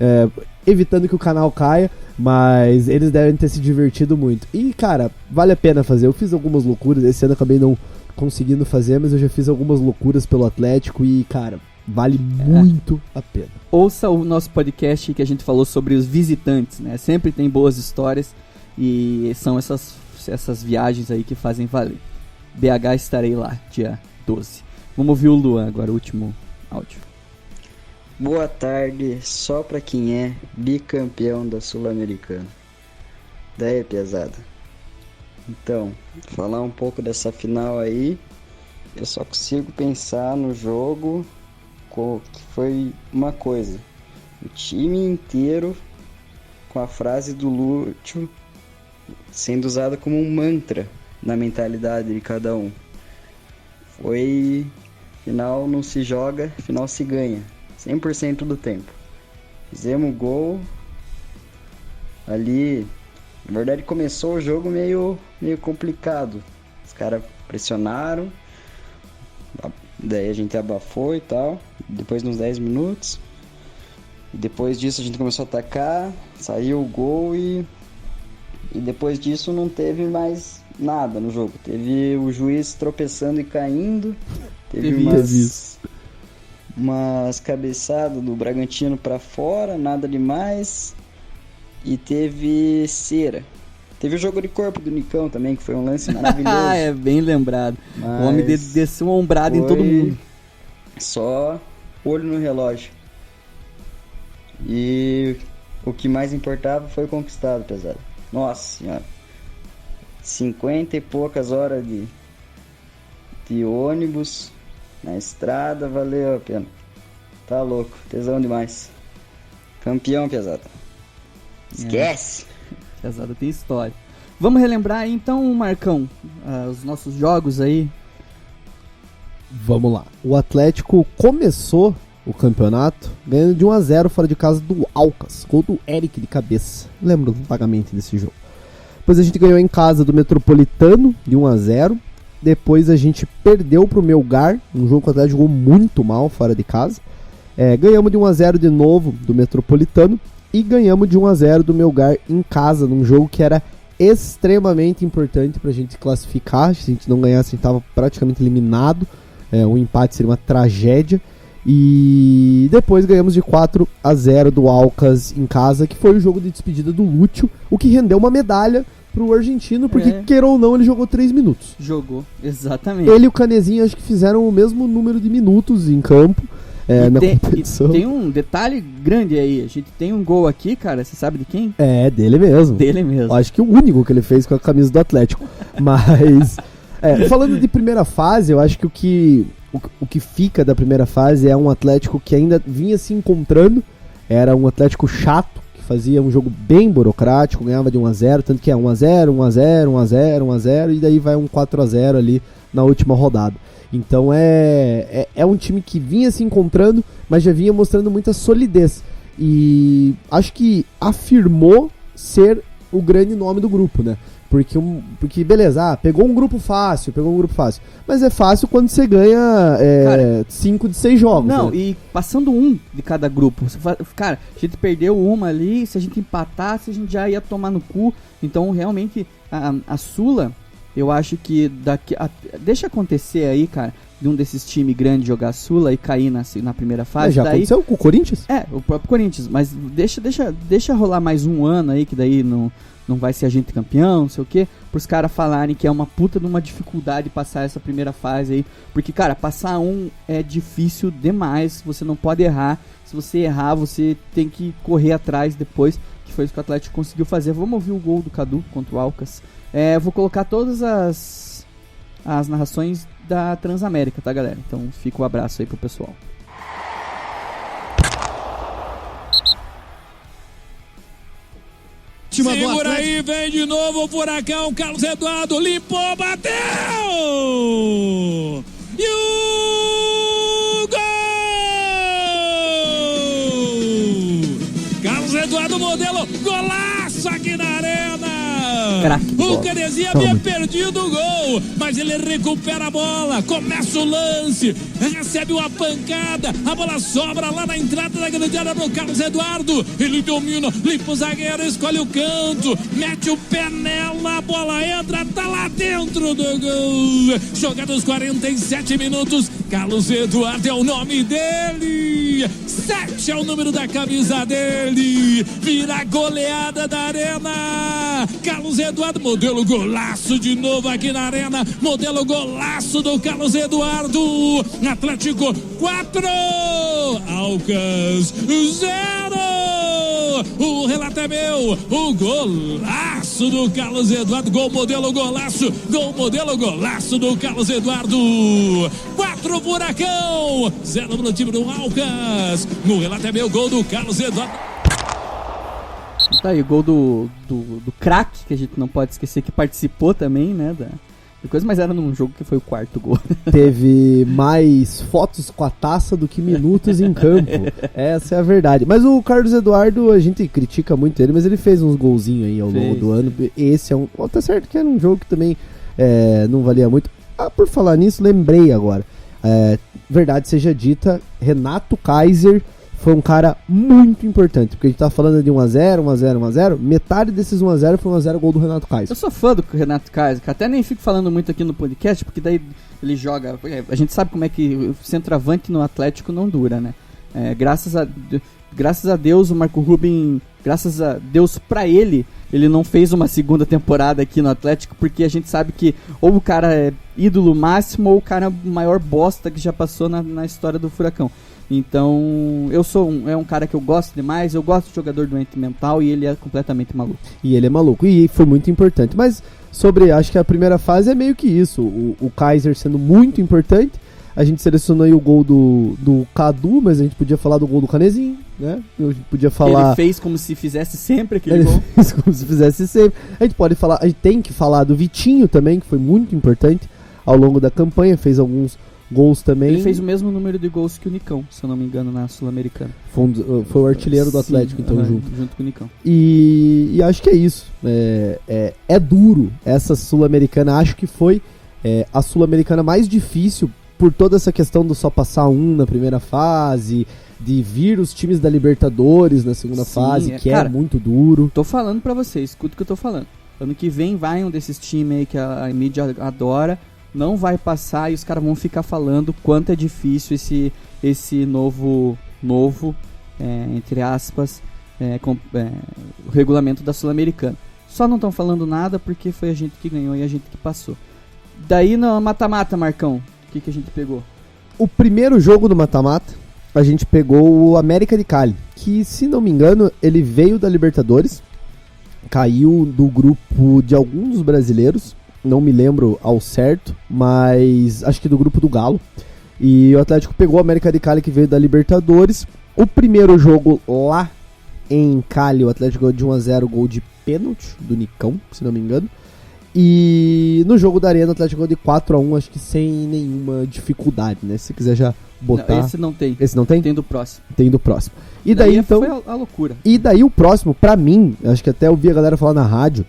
evitando que o canal caia, mas eles devem ter se divertido muito. E, cara, vale a pena fazer. Eu fiz algumas loucuras, esse ano eu acabei não conseguindo fazer, mas eu já fiz algumas loucuras pelo Atlético e, cara, Vale muito a pena. Ouça o nosso podcast que a gente falou sobre os visitantes, né? Sempre tem boas histórias e são essas viagens aí que fazem valer. BH estarei lá, dia 12. Vamos ouvir o Luan agora, o último áudio. Boa tarde, só pra quem é bicampeão da Sul-Americana. Daí, pesada. Então, falar um pouco dessa final aí, eu só consigo pensar no jogo que foi uma coisa. O time inteiro com a frase do Lúcio sendo usada como um mantra na mentalidade de cada um. Foi final não se joga, final se ganha. 100% do tempo. Fizemos gol. Ali, na verdade começou o jogo meio complicado. Os caras pressionaram. Daí a gente abafou e tal. Depois de uns 10 minutos. E depois disso a gente começou a atacar. Saiu o gol e depois disso não teve mais nada no jogo. Teve o juiz tropeçando e caindo. Teve umas cabeçadas do Bragantino pra fora, nada demais. E teve cera. Teve o jogo de corpo do Nicão também, que foi um lance maravilhoso. É bem lembrado. Mas o homem desceu uma ombrada em todo mundo. Só olho no relógio. E o que mais importava foi conquistado, pesado. Nossa senhora. 50 e poucas horas de ônibus na estrada, valeu a pena. Tá louco, tesão demais. Campeão, pesado. Esquece! Pesada tem história. Vamos relembrar aí, então, Marcão, os nossos jogos aí. Vamos lá. O Atlético começou o campeonato ganhando de 1-0 fora de casa do Alcas, gol do Eric de cabeça. Lembro vagamente desse jogo. Depois a gente ganhou em casa do Metropolitano de 1-0. Depois a gente perdeu pro Melgar, um jogo que o Atlético jogou muito mal fora de casa. Ganhamos de 1-0 de novo do Metropolitano e ganhamos de 1-0 do Melgar em casa, num jogo que era extremamente importante pra gente classificar. Se a gente não ganhasse, a gente tava praticamente eliminado. Um empate seria uma tragédia. E depois ganhamos de 4-0 do Alcas em casa, que foi o jogo de despedida do Lúcio, o que rendeu uma medalha pro argentino, porque queira ou não, ele jogou 3 minutos. Jogou, exatamente. Ele e o Canezinho acho que fizeram o mesmo número de minutos em campo na competição. E tem um detalhe grande aí, a gente tem um gol aqui, cara, você sabe de quem? Dele mesmo. Dele mesmo. Acho que o único que ele fez com a camisa do Atlético. Mas, falando de primeira fase, eu acho que o que fica da primeira fase é um Atlético que ainda vinha se encontrando. Era um Atlético chato, que fazia um jogo bem burocrático, ganhava de 1-0, tanto que é 1-0, 1-0, 1-0, 1-0, e daí vai um 4-0 ali na última rodada. Então é um time que vinha se encontrando, mas já vinha mostrando muita solidez. E acho que afirmou ser o grande nome do grupo, né? Porque beleza, pegou um grupo fácil. Mas é fácil quando você ganha 5 de 6 jogos. Não, né? e passando um de cada grupo. Cara, a gente perdeu uma ali, se a gente empatasse, a gente já ia tomar no cu. Então, realmente, a Sula, eu acho que deixa acontecer aí, cara, de um desses times grandes jogar Sula e cair na primeira fase. Mas já aconteceu com o Corinthians? O próprio Corinthians. Mas deixa rolar mais um ano aí, que daí não vai ser a gente campeão, não sei o que, pros caras falarem que é uma puta de uma dificuldade passar essa primeira fase aí, porque, cara, passar é difícil demais, você não pode errar, se você errar, você tem que correr atrás depois, que foi isso que o Atlético conseguiu fazer. Vamos ouvir o gol do Cadu contra o Alcas. Vou colocar todas as narrações da Transamérica, tá, galera? Então fica um abraço aí pro pessoal. Segura aí, vem de novo o Furacão, Carlos Eduardo limpou, bateu! E o gol! Carlos Eduardo modelo, golaço aqui na arena! Craque. O Canesi havia perdido o gol, mas ele recupera a bola, começa o lance, recebe uma pancada, a bola sobra lá na entrada da grande área pro Carlos Eduardo, ele domina, limpa o zagueiro, escolhe o canto, mete o pé nela, a bola entra, tá lá dentro do gol. Jogada aos 47 minutos, Carlos Eduardo é o nome dele, 7 é o número da camisa dele, vira a goleada da Arena. Carlos Eduardo, modelo golaço de novo aqui na Arena, modelo golaço do Carlos Eduardo. Atlético 4, Alcas 0. O relato é meu, o golaço do Carlos Eduardo, gol modelo golaço do Carlos Eduardo. 4 Furacão, 0 pro time do Alcas. No relato é meu, gol do Carlos Eduardo. Tá aí, o gol do craque, que a gente não pode esquecer que participou também, né, da coisa, mas era num jogo que foi o 4º gol. Teve mais fotos com a taça do que minutos em campo. Essa é a verdade. Mas o Carlos Eduardo, a gente critica muito ele, mas ele fez uns golzinhos aí ao longo do ano. Esse é um... Tá certo que era um jogo que também não valia muito. Por falar nisso, lembrei agora. Verdade seja dita, Renato Kaiser foi um cara muito importante, porque a gente tá falando de 1x0, 1x0, 1x0, metade desses 1x0 foi 1x0 gol do Renato Kaiser. Eu sou fã do Renato Kaiser, que até nem fico falando muito aqui no podcast, porque daí ele joga, a gente sabe como é que o centroavante no Atlético não dura, né? Graças a Deus o Marco Ruben, graças a Deus pra ele não fez uma segunda temporada aqui no Atlético, porque a gente sabe que ou o cara é ídolo máximo ou o cara maior bosta que já passou na história do Furacão. Então, é um cara que eu gosto demais, eu gosto de jogador doente mental e ele é completamente maluco. E ele é maluco, e foi muito importante. Mas acho que a primeira fase é meio que isso, o Kaiser sendo muito importante. A gente selecionou aí o gol do Cadu, mas a gente podia falar do gol do Canezinho, né? A gente podia falar... Ele fez como se fizesse sempre aquele gol. Ele fez como se fizesse sempre. A gente tem que falar do Vitinho também, que foi muito importante ao longo da campanha, fez alguns gols também. Ele fez o mesmo número de gols que o Nicão, se eu não me engano, na Sul-Americana. Foi o artilheiro do Atlético, então, junto com o Nicão. E acho que é isso. É duro essa Sul-Americana. Acho que foi a Sul-Americana mais difícil por toda essa questão do só passar na primeira fase, de vir os times da Libertadores na segunda fase, que cara, é muito duro. Tô falando pra você, escuta o que eu tô falando. Ano que vem vai um desses times aí que a mídia adora, não vai passar e os caras vão ficar falando quanto é difícil esse novo entre aspas, o regulamento da Sul-Americana. Só não estão falando nada porque foi a gente que ganhou e a gente que passou. Daí no mata-mata, Marcão, o que a gente pegou? O primeiro jogo do mata-mata, a gente pegou o América de Cali, que, se não me engano, ele veio da Libertadores, caiu do grupo de alguns dos brasileiros, não me lembro ao certo, mas acho que do grupo do Galo. E o Atlético pegou o América de Cali, que veio da Libertadores. O primeiro jogo lá em Cali, o Atlético ganhou de 1x0, gol de pênalti do Nicão, se não me engano. E no jogo da Arena, o Atlético ganhou de 4x1, acho que sem nenhuma dificuldade, né? Se você quiser já botar... Não, esse não tem. Esse não tem? Tem do próximo. Tem do próximo. E daí então... foi a loucura. E daí o próximo, pra mim, acho que até eu vi a galera falar na rádio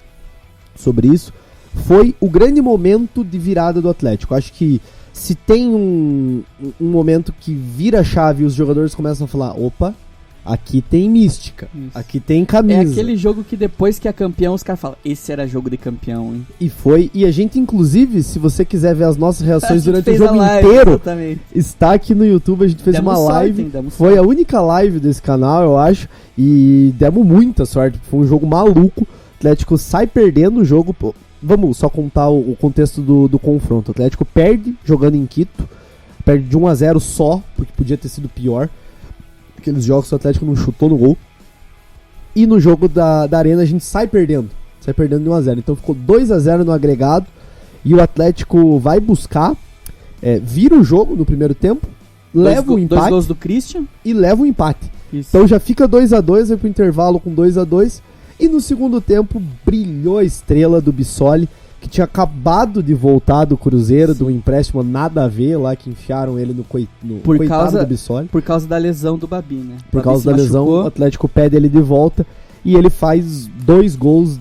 sobre isso, foi o grande momento de virada do Atlético. Acho que se tem um momento que vira a chave e os jogadores começam a falar, opa, aqui tem mística, isso. Aqui tem camisa. É aquele jogo que depois que é campeão os caras falam, esse era jogo de campeão, hein? E a gente, inclusive, se você quiser ver as nossas reações durante o jogo inteiro, exatamente. Está aqui no YouTube, a gente fez uma live, foi a única live desse canal, eu acho, e demos muita sorte, foi um jogo maluco, o Atlético sai perdendo o jogo, vamos só contar o contexto do confronto, o Atlético perde jogando em Quito, perde de 1x0 só, porque podia ter sido pior, aqueles jogos que o Atlético não chutou no gol. E no jogo da Arena a gente sai perdendo de 1x0. Então ficou 2x0 no agregado. E o Atlético vai buscar, vira o jogo no primeiro tempo, leva o empate. 2 gols do Christian. E leva o empate. Isso. Então já fica 2x2, vai pro intervalo com 2x2. E no segundo tempo brilhou a estrela do Bissoli, que tinha acabado de voltar do Cruzeiro, do empréstimo nada a ver lá, que enfiaram ele no coitado do Bissoli. Por causa da lesão do Babi, né? Por causa da lesão, o Atlético pede ele de volta e ele faz 2 gols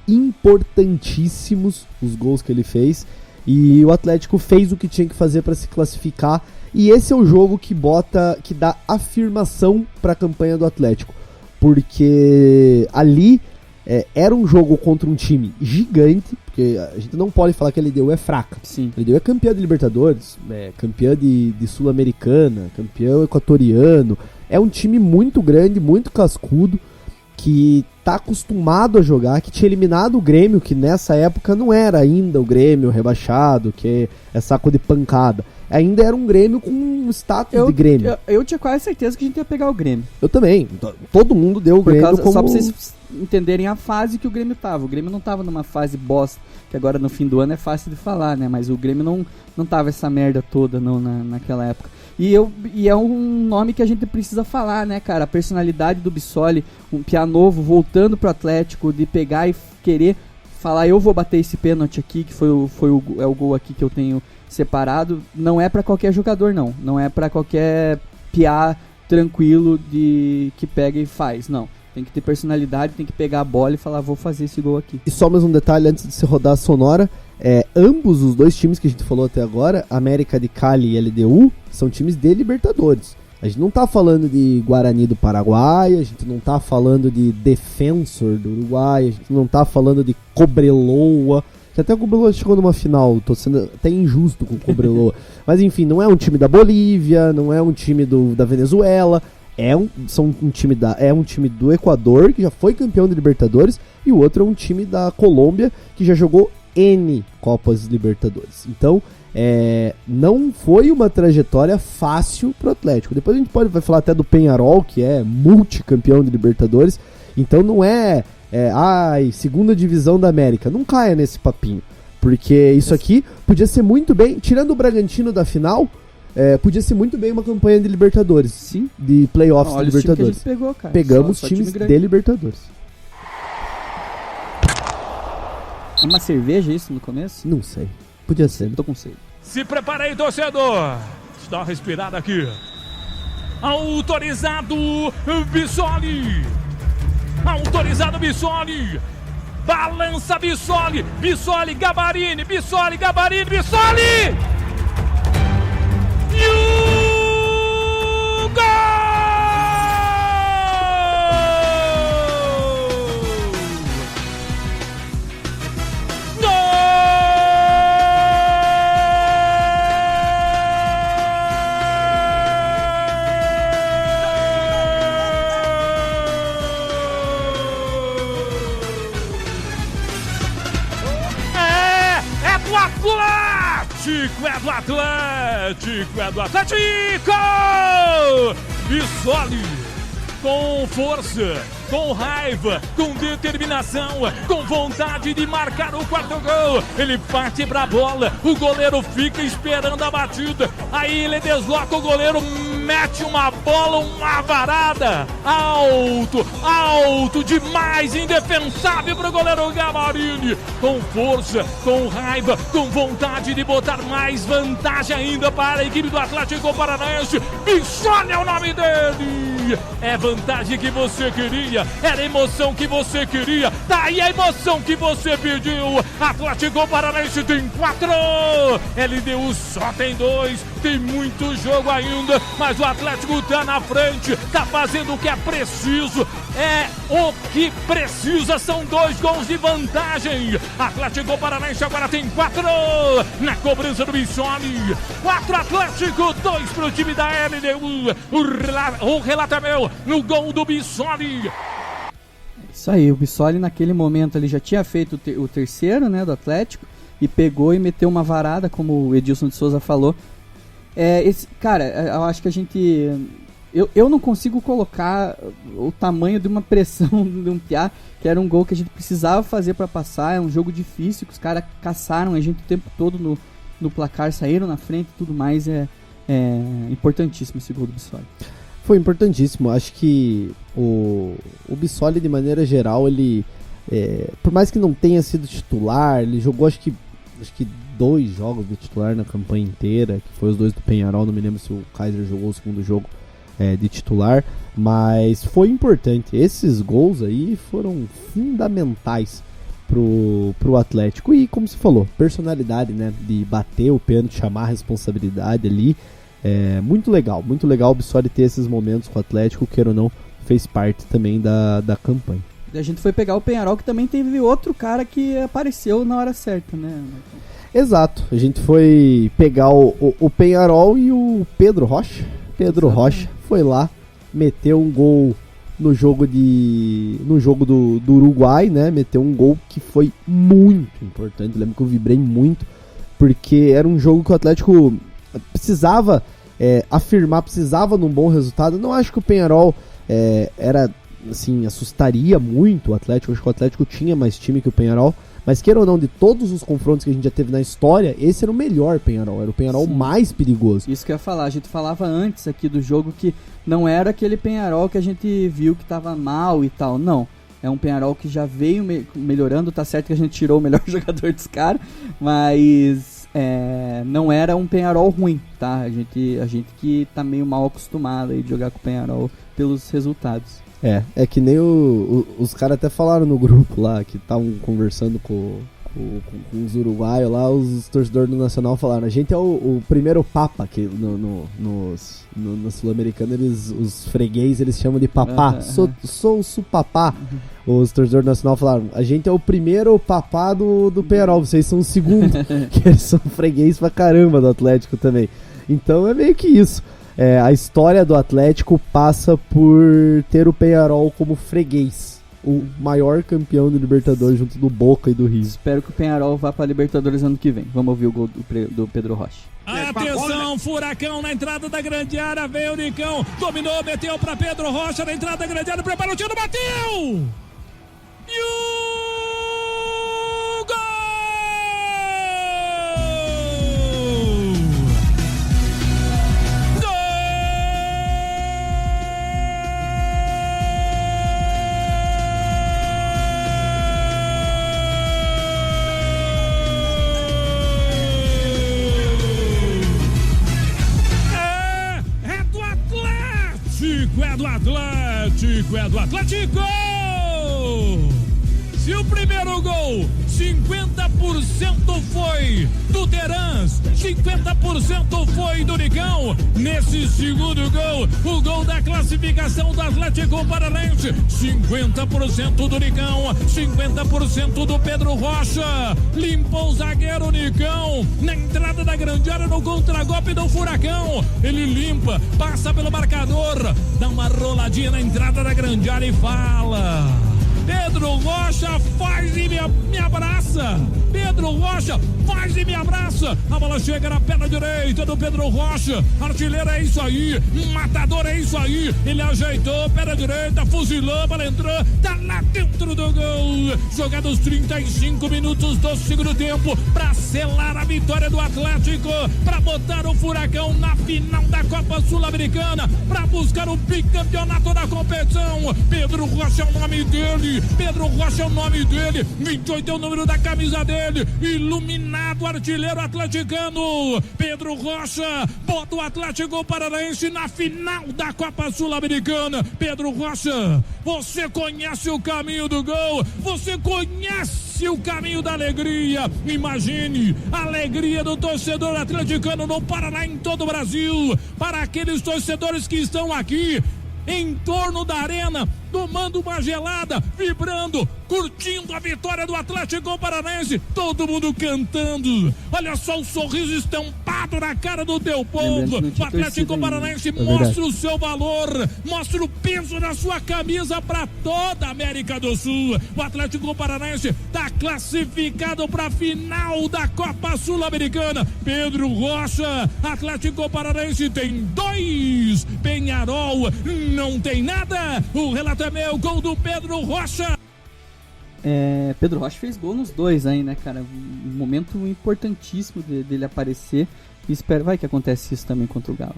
importantíssimos os gols que ele fez, e o Atlético fez o que tinha que fazer para se classificar, e esse é o jogo que dá afirmação para a campanha do Atlético, porque ali era um jogo contra um time gigante, porque a gente não pode falar que a LDU é fraca. Sim. A LDU é campeã de Libertadores, campeã de Sul-Americana, campeão equatoriano. É um time muito grande, muito cascudo, que tá acostumado a jogar, que tinha eliminado o Grêmio, que nessa época não era ainda o Grêmio rebaixado, que é saco de pancada. Ainda era um Grêmio com um status de Grêmio. Eu tinha quase certeza que a gente ia pegar o Grêmio. Eu também. Todo mundo deu o Grêmio como... Só pra vocês entenderem a fase que o Grêmio tava. O Grêmio não tava numa fase bosta, que agora no fim do ano é fácil de falar, né? Mas o Grêmio não tava essa merda toda não, naquela época. E é um nome que a gente precisa falar, né, cara? A personalidade do Bissoli, um piá novo, voltando pro Atlético, de pegar e querer falar, eu vou bater esse pênalti aqui, que é o gol aqui que eu tenho separado. Não é pra qualquer jogador, não. Não é pra qualquer piá tranquilo que pega e faz, não. Tem que ter personalidade, tem que pegar a bola e falar, vou fazer esse gol aqui. E só mais um detalhe antes de se rodar a sonora. Ambos os dois times que a gente falou até agora, América de Cali e LDU, são times de Libertadores. A gente não tá falando de Guarani do Paraguai, a gente não tá falando de Defensor do Uruguai, a gente não tá falando de Cobreloa, que até o Cobreloa chegou numa final, tô sendo até injusto com o Cobreloa. Mas enfim, não é um time da Bolívia, não é um time da Venezuela, é um time do Equador, que já foi campeão de Libertadores, e o outro é um time da Colômbia, que já jogou N Copas Libertadores. Então, não foi uma trajetória fácil pro Atlético. Depois a gente vai falar até do Peñarol, que é multicampeão de Libertadores. Então não segunda divisão da América. Não caia nesse papinho, porque isso aqui podia ser muito bem, tirando o Bragantino da final, podia ser muito bem uma campanha de Libertadores. Sim. De playoffs de Libertadores. Pegamos só times time de Libertadores. Uma cerveja isso no começo? Não sei. Podia ser. Tô com sede. Se prepara aí, torcedor. Dá uma respirada aqui. Autorizado Bissoli. Autorizado Bissoli. Balança Bissoli. Bissoli, Gabarini. Bissoli, Gabarini. Bissoli! E o gol! É do Atlético! Bissoli, com força, com raiva, com determinação, com vontade de marcar o quarto gol. Ele parte pra bola, o goleiro fica esperando a batida. Aí ele desloca o goleiro, mete uma bola, uma varada. Alto demais, indefensável pro goleiro Gabarini. Com força, com raiva, com vontade de botar mais vantagem ainda para a equipe do Atlético Paranaense. Bissoli é o nome dele. É vantagem que você queria, era a emoção que você queria, tá aí a emoção que você pediu. Atlético Paranaense tem 4, LDU só tem 2, tem muito jogo ainda, mas o Atlético tá na frente, tá fazendo o que é preciso, o que precisa são 2 gols de vantagem. Atlético Paranaense agora tem 4 na cobrança do Bissoli. 4 Atlético, 2 pro time da LDU. O relato é meu, no gol do Bissoli. Isso aí, o Bissoli naquele momento ele já tinha feito o terceiro, né, do Atlético, e pegou e meteu uma varada, como o Edilson de Souza falou. Cara, eu acho que a gente... Eu não consigo colocar o tamanho de uma pressão de um piá, que era um gol que a gente precisava fazer para passar, é um jogo difícil, que os caras caçaram a gente o tempo todo no placar, saíram na frente e tudo mais, é importantíssimo esse gol do Bissoli. Foi importantíssimo, acho que o Bissoli, de maneira geral, ele, por mais que não tenha sido titular, ele jogou acho que 2 jogos de titular na campanha inteira, que foi os 2 do Peñarol, não me lembro se o Kaiser jogou o segundo jogo de titular, mas foi importante. Esses gols aí foram fundamentais pro Atlético. E como você falou, personalidade, né? De bater o pênalti, chamar a responsabilidade ali. Muito legal o Bissoli ter esses momentos com o Atlético, queira ou não, fez parte também da campanha. E a gente foi pegar o Peñarol, que também teve outro cara que apareceu na hora certa, né? Exato, a gente foi pegar o Peñarol e o Pedro Rocha. Rocha foi lá, meteu um gol no jogo do Uruguai, né? Meteu um gol que foi muito importante. Eu lembro que eu vibrei muito, porque era um jogo que o Atlético precisava afirmar, precisava de um bom resultado. Eu não acho que o Peñarol era, assim, assustaria muito o Atlético. Eu acho que o Atlético tinha mais time que o Peñarol. Mas queira ou não, de todos os confrontos que a gente já teve na história, esse era o melhor Peñarol, era o Peñarol mais perigoso. Isso que eu ia falar, a gente falava antes aqui do jogo que não era aquele Peñarol que a gente viu que tava mal e tal, não. É um Peñarol que já veio melhorando, tá certo que a gente tirou o melhor jogador dos caras, mas não era um Peñarol ruim, tá? A gente que tá meio mal acostumado aí de jogar com o Peñarol pelos resultados. É que nem os caras até falaram no grupo lá, que estavam conversando com os uruguaios lá, os torcedores do Nacional falaram, a gente é o primeiro papa, que no Sul-Americano os freguês eles chamam de papá, sou o papá. Os torcedores do Nacional falaram, a gente é o primeiro papá do Peñarol, vocês são o segundo, que eles são freguês pra caramba do Atlético também. Então é meio que isso. A história do Atlético passa por ter o Peñarol como freguês, o maior campeão do Libertadores junto do Boca e do Rio. Espero que o Peñarol vá para Libertadores ano que vem. Vamos ouvir o gol do Pedro Rocha. Atenção, Furacão na entrada da grande área, veio o Nicão, dominou, meteu para Pedro Rocha na entrada da grande área, preparou o tiro, bateu! E o gol! É do Atlético! Se o primeiro gol 50% foi do Terans, 50% foi do Nicão, nesse segundo gol, o gol da classificação do Atlético Paranaense, 50% do Nicão, 50% do Pedro Rocha, limpou o zagueiro Nicão, na entrada da grande área no contragolpe do Furacão, ele limpa, passa pelo marcador, dá uma roladinha na entrada da grande área e fala... Pedro Rocha faz e me abraça. Pedro Rocha faz e me abraça. A bola chega na perna direita do Pedro Rocha. Artilheiro é isso aí. Matador é isso aí. Ele ajeitou, perna direita, fuzilou, a bola entrou. Tá lá dentro do gol. Jogados 35 minutos do segundo tempo para selar a vitória do Atlético, para botar o Furacão na final da Copa Sul-Americana, para buscar o bicampeonato da competição. Pedro Rocha é o nome dele. Pedro Rocha é o nome dele, 28 é o número da camisa dele, iluminado artilheiro atleticano. Pedro Rocha bota o Atlético Paranaense na final da Copa Sul-Americana. Pedro Rocha, você conhece o caminho do gol, você conhece o caminho da alegria. Imagine a alegria do torcedor atleticano no Paraná, em todo o Brasil, para aqueles torcedores que estão aqui em torno da arena, tomando uma gelada, vibrando, curtindo a vitória do Atlético Paranaense, todo mundo cantando. Olha só o sorriso estampado na cara do teu povo. O Atlético Paranaense mostra o seu valor, mostra o peso da sua camisa para toda a América do Sul. O Atlético Paranaense está classificado para a final da Copa Sul-Americana. Pedro Rocha, Atlético Paranaense tem 2, Peñarol não tem nada. O relato é meu, gol do Pedro Rocha. Pedro Rocha fez gol nos dois aí, né, cara? Um momento importantíssimo dele aparecer. E espero que acontece isso também contra o Galo.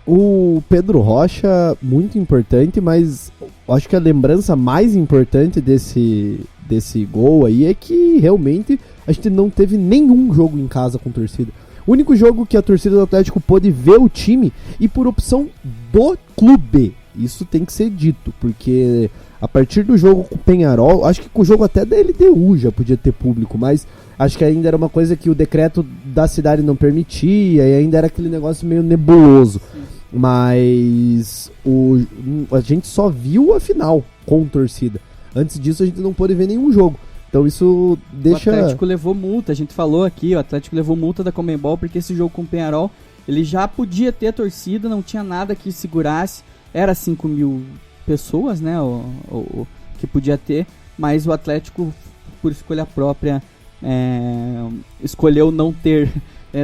O Pedro Rocha, muito importante, mas acho que a lembrança mais importante desse gol aí é que realmente a gente não teve nenhum jogo em casa com torcida. O único jogo que a torcida do Atlético pôde ver o time, e por opção do clube, Isso tem que ser dito, porque a partir do jogo com o Peñarol, acho que com o jogo até da LDU já podia ter público, mas acho que ainda era uma coisa que o decreto da cidade não permitia, e ainda era aquele negócio meio nebuloso. Mas a gente só viu a final com torcida. Antes disso a gente não pôde ver nenhum jogo. Então isso deixa... O Atlético levou multa, a gente falou aqui, o Atlético levou multa da Conmebol porque esse jogo com o Peñarol, ele já podia ter torcida, não tinha nada que segurasse, era 5 mil pessoas, né, o que podia ter, mas o Atlético, por escolha própria, escolheu não ter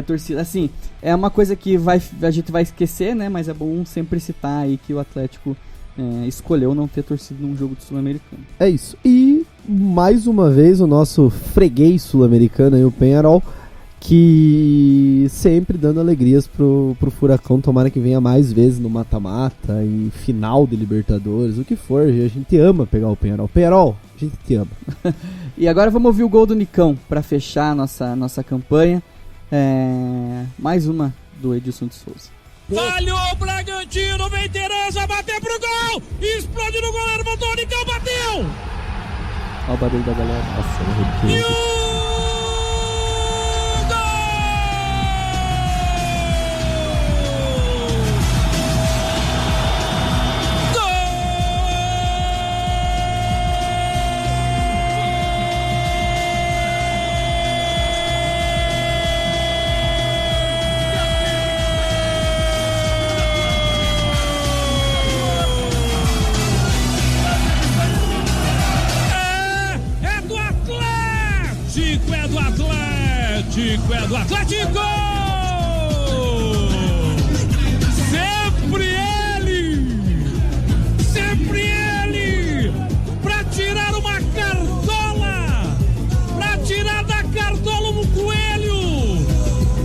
torcida. Assim, é uma coisa que a gente vai esquecer, né, mas é bom sempre citar aí que o Atlético escolheu não ter torcida num jogo de Sul-Americano. É isso. E mais uma vez o nosso freguês sul-americano aí, o Peñarol, que sempre dando alegrias pro Furacão. Tomara que venha mais vezes no mata-mata, em final de Libertadores, o que for. A gente ama pegar o Peñarol. Peñarol, a gente te ama. E agora vamos ouvir o gol do Nicão para fechar a nossa campanha. Mais uma do Edilson de Souza. Falhou o Bragantino, vem Tereza, bateu pro gol, explode no goleiro, voltou o Nicão, bateu! Olha o barulho da galera. Nossa, E o é do Atlético! Sempre ele! Pra tirar uma cartola! Pra tirar da cartola um coelho!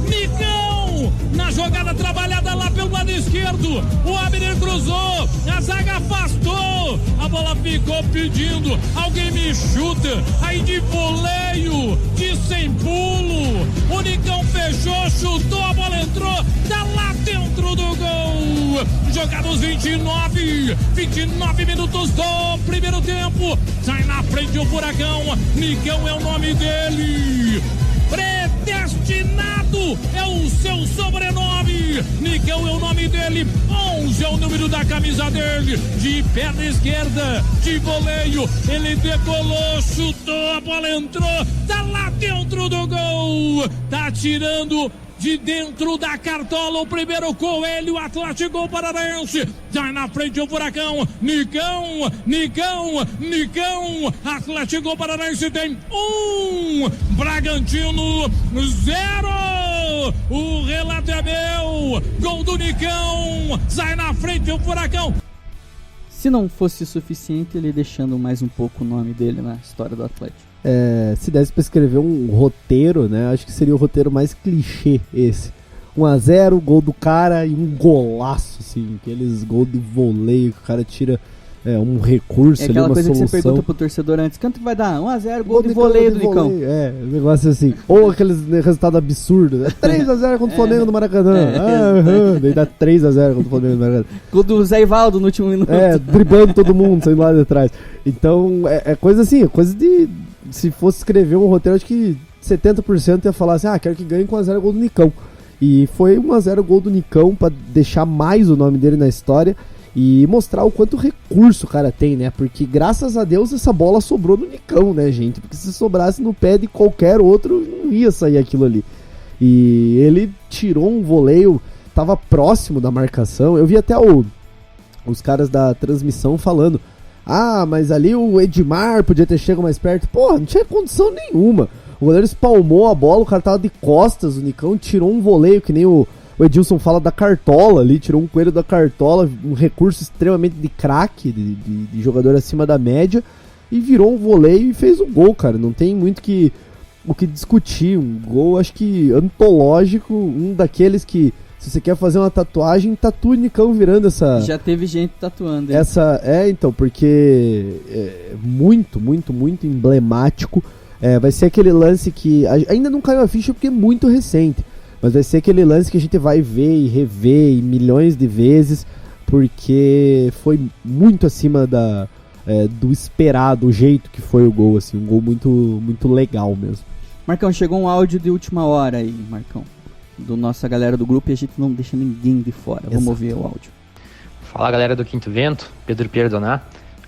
Nicão! Na jogada trabalhada lá pelo lado esquerdo, o Abner cruzou, a zaga afastou, a bola ficou pedindo, alguém me chuta, aí de voleio, de sem pulo, o Nicão fechou, chutou, a bola entrou, tá lá dentro do gol, jogados 29 minutos do primeiro tempo, sai na frente o Furacão, Nicão é o nome dele, predestinado é o seu sobrenome, Nicão é o nome dele, 11 é o número da camisa dele, de perna esquerda, de voleio, ele decolou, chutou, a bola entrou, tá lá dentro do gol, tá tirando de dentro da cartola o primeiro coelho, Atlético Paranaense, sai na frente o Furacão, Nicão, Atlético Paranaense tem 1, Bragantino 0, o relato é meu, gol do Nicão, sai na frente o Furacão. Se não fosse suficiente, ele deixando mais um pouco o nome dele na história do Atlético. Se desse pra escrever um roteiro, né? Acho que seria o roteiro mais clichê esse. 1-0, gol do cara e um golaço, assim. Aqueles gols de voleio que o cara tira um recurso ali, uma solução. É aquela coisa que você pergunta pro torcedor antes, quanto que vai dar? 1-0, gol de voleio do Nicão. Um negócio assim. Ou aqueles resultados absurdos, né? 3-0 contra o Flamengo no Maracanã. Daí dá 3-0 contra o Flamengo no Maracanã. Gol do Zé Ivaldo no último minuto. Driblando todo mundo, saindo lá de trás. Então, é coisa assim, coisa de... Se fosse escrever um roteiro, acho que 70% ia falar assim, quero que ganhe com 1-0 gol do Nicão. E foi 1-0 gol do Nicão pra deixar mais o nome dele na história e mostrar o quanto recurso o cara tem, né? Porque graças a Deus essa bola sobrou no Nicão, né, gente? Porque se sobrasse no pé de qualquer outro, não ia sair aquilo ali. E ele tirou um voleio, tava próximo da marcação. Eu vi até os caras da transmissão falando, mas ali o Edmar podia ter chegado mais perto. Porra, não tinha condição nenhuma. O goleiro espalmou a bola, o cara tava de costas, o Nicão tirou um voleio, que nem o Edilson fala da cartola ali, tirou um coelho da cartola, um recurso extremamente de craque, de jogador acima da média, e virou um voleio e fez um gol, cara. Não tem muito o que discutir. Um gol, acho que antológico, um daqueles que, se você quer fazer uma tatuagem, tatua o Nicão virando essa... Já teve gente tatuando. Hein? Então, porque é muito, muito, muito emblemático. Vai ser aquele lance que ainda não caiu a ficha porque é muito recente, mas vai ser aquele lance que a gente vai ver e rever milhões de vezes, porque foi muito acima do esperado, o jeito que foi o gol, assim, um gol muito, muito legal mesmo. Marcão, chegou um áudio de última hora aí, Marcão, do nossa galera do grupo, e a gente não deixa ninguém de fora. Exato. Vamos ouvir o áudio. Fala, galera do Quinto Vento, Pedro Pierdoná.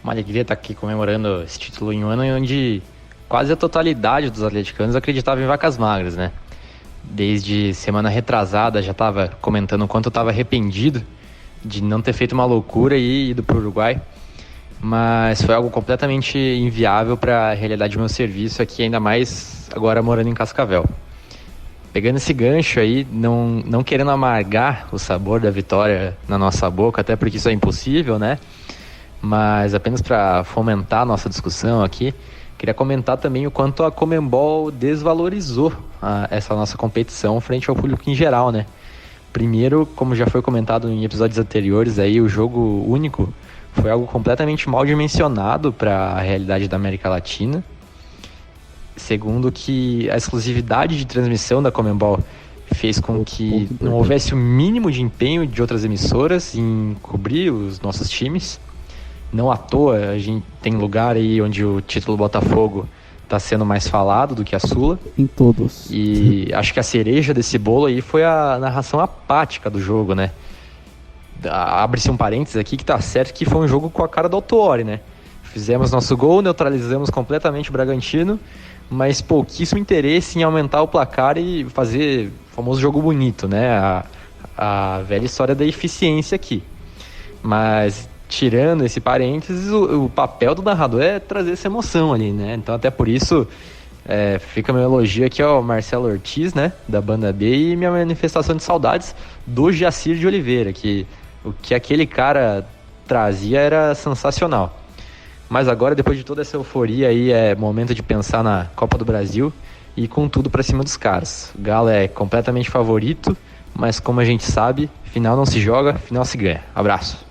Uma alegria estar aqui comemorando esse título em um ano onde quase a totalidade dos atleticanos acreditava em vacas magras, né? Desde semana retrasada já estava comentando o quanto eu estava arrependido de não ter feito uma loucura e ido para o Uruguai, mas foi algo completamente inviável para a realidade do meu serviço aqui, ainda mais agora morando em Cascavel. Pegando esse gancho aí, não querendo amargar o sabor da vitória na nossa boca, até porque isso é impossível, né? Mas apenas para fomentar a nossa discussão aqui, queria comentar também o quanto a Conmebol desvalorizou essa nossa competição frente ao público em geral, né? Primeiro, como já foi comentado em episódios anteriores, aí, o jogo único foi algo completamente mal dimensionado para a realidade da América Latina. Segundo, que a exclusividade de transmissão da Conmebol fez com que não houvesse o mínimo de empenho de outras emissoras em cobrir os nossos times. Não à toa, a gente tem lugar aí onde o título Botafogo está sendo mais falado do que a Sula. Em todos. E acho que a cereja desse bolo aí foi a narração apática do jogo, né? Abre-se um parênteses aqui que tá certo que foi um jogo com a cara do Autuori, né? Fizemos nosso gol, neutralizamos completamente o Bragantino, mas pouquíssimo interesse em aumentar o placar e fazer o famoso jogo bonito, né? A velha história da eficiência aqui. Mas, tirando esse parênteses, o papel do narrador é trazer essa emoção ali, né? Então, até por isso, fica meu elogio aqui ao Marcelo Ortiz, né? Da Banda B, e minha manifestação de saudades do Jacir de Oliveira, que o que aquele cara trazia era sensacional. Mas agora, depois de toda essa euforia aí, é momento de pensar na Copa do Brasil e com tudo pra cima dos caras. O Galo é completamente favorito, mas como a gente sabe, final não se joga, final se ganha. Abraço.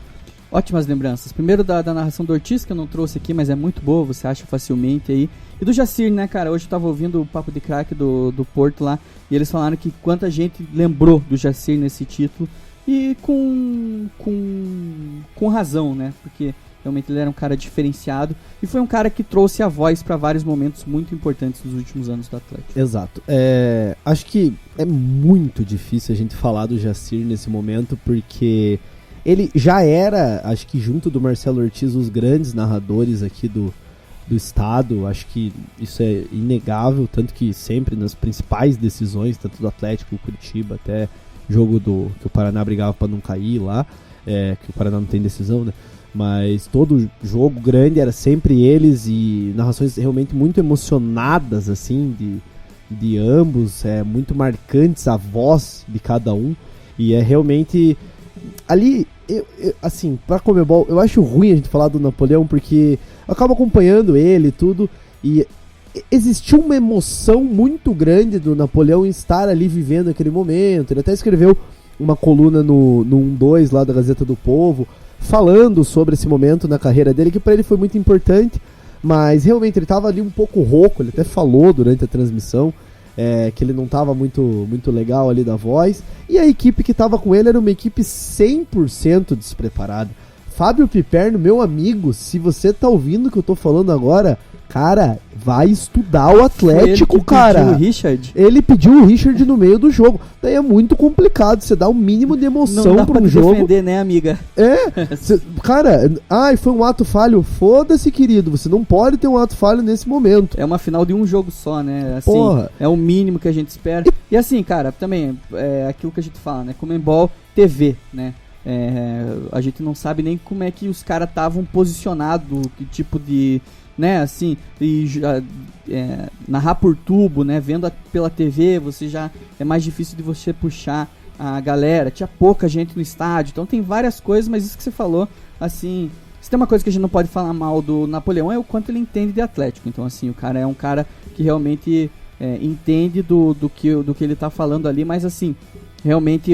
Ótimas lembranças. Primeiro da narração do Ortiz, que eu não trouxe aqui, mas é muito boa, você acha facilmente aí. E do Jacir, né, cara? Hoje eu tava ouvindo o Papo de Craque do Porto lá, e eles falaram que quanta gente lembrou do Jacir nesse título, e com razão, né? Porque realmente ele era um cara diferenciado e foi um cara que trouxe a voz para vários momentos muito importantes dos últimos anos do Atlético. Exato. Acho que é muito difícil a gente falar do Jacir nesse momento, porque ele já era, acho que junto do Marcelo Ortiz, os grandes narradores aqui do estado. Acho que isso é inegável, tanto que sempre nas principais decisões, tanto do Atlético, Curitiba, até jogo que o Paraná brigava para não cair lá, que o Paraná não tem decisão, né? Mas todo jogo grande era sempre eles, e narrações realmente muito emocionadas, assim, de ambos, muito marcantes a voz de cada um, e é realmente ali, assim, pra Conmebol, eu acho ruim a gente falar do Napoleão, porque eu acabo acompanhando ele e tudo, e existiu uma emoção muito grande do Napoleão em estar ali vivendo aquele momento. Ele até escreveu uma coluna no 1-2 lá da Gazeta do Povo, falando sobre esse momento na carreira dele, que para ele foi muito importante, mas realmente ele estava ali um pouco rouco. Ele até falou durante a transmissão que ele não estava muito legal ali da voz, e a equipe que estava com ele era uma equipe 100% despreparada. Fábio Piperno, meu amigo, se você tá ouvindo o que eu tô falando agora, cara, vai estudar o Atlético, cara. Pediu o Richard? Ele pediu o Richard no meio do jogo. Daí é muito complicado, você dá o mínimo de emoção para um jogo. Não defender, né, amiga? Cara, foi um ato falho. Foda-se, querido, você não pode ter um ato falho nesse momento. É uma final de um jogo só, né? Assim, porra. É o mínimo que a gente espera. E assim, cara, também é aquilo que a gente fala, né? Conmebol TV, né? A gente não sabe nem como é que os caras estavam posicionados, que tipo de, né, assim, narrar por tubo, né, vendo pela TV, você já é mais difícil de você puxar a galera, tinha pouca gente no estádio, então tem várias coisas, mas isso que você falou, assim, se tem uma coisa que a gente não pode falar mal do Napoleão é o quanto ele entende de Atlético. Então assim, o cara é um cara que realmente entende do que ele tá falando ali, mas assim, realmente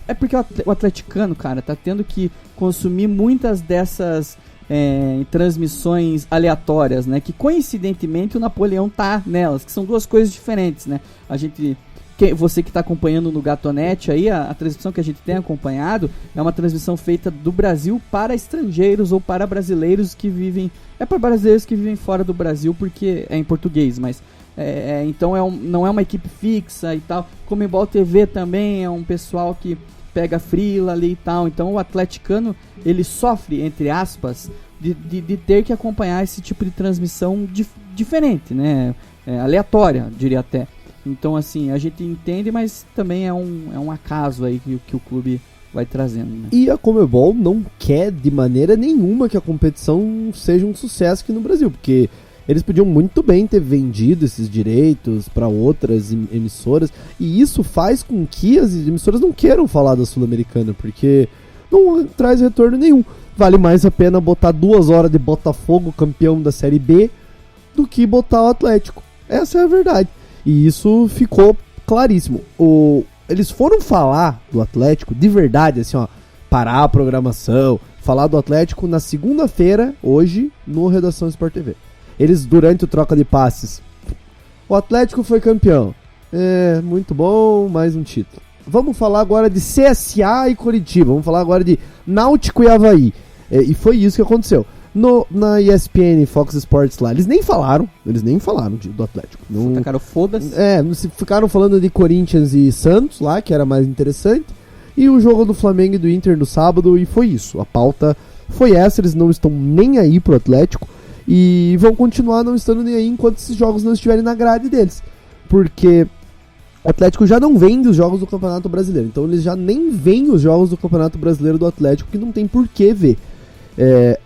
é porque o atleticano, cara, tá tendo que consumir muitas dessas transmissões aleatórias, né? Que coincidentemente o Napoleão tá nelas, que são duas coisas diferentes, né? A gente você que está acompanhando no Gatonete aí, a transmissão que a gente tem acompanhado é uma transmissão feita do Brasil para estrangeiros ou para brasileiros que vivem... É para brasileiros que vivem fora do Brasil, porque é em português, mas... então não é uma equipe fixa e tal. Comembol TV também é um pessoal que pega frila ali e tal. Então o atleticano, ele sofre, entre aspas, de ter que acompanhar esse tipo de transmissão diferente, né? Aleatória, diria até. Então, assim, a gente entende, mas também é um acaso aí que o clube vai trazendo, né? E a Comebol não quer de maneira nenhuma que a competição seja um sucesso aqui no Brasil, porque eles podiam muito bem ter vendido esses direitos para outras emissoras, e isso faz com que as emissoras não queiram falar da Sul-Americana, porque não traz retorno nenhum. Vale mais a pena botar 2 horas de Botafogo campeão da Série B do que botar o Atlético. Essa é a verdade. E isso ficou claríssimo. Eles foram falar do Atlético de verdade, assim, ó, parar a programação, falar do Atlético na segunda-feira, hoje, no Redação Sport TV. Eles, durante o troca de passes, o Atlético foi campeão. Muito bom, mais um título. Vamos falar agora de CSA e Coritiba. Vamos falar agora de Náutico e Avaí. E foi isso que aconteceu. Na ESPN, Fox Sports lá, eles nem falaram do Atlético. Não, cara, foda-se. Ficaram falando de Corinthians e Santos lá, que era mais interessante. E o jogo do Flamengo e do Inter no sábado, e foi isso. A pauta foi essa, eles não estão nem aí pro Atlético. E vão continuar não estando nem aí enquanto esses jogos não estiverem na grade deles. Porque o Atlético já não vende os jogos do Campeonato Brasileiro. Então eles já nem veem os jogos do Campeonato Brasileiro do Atlético, que não tem por que ver.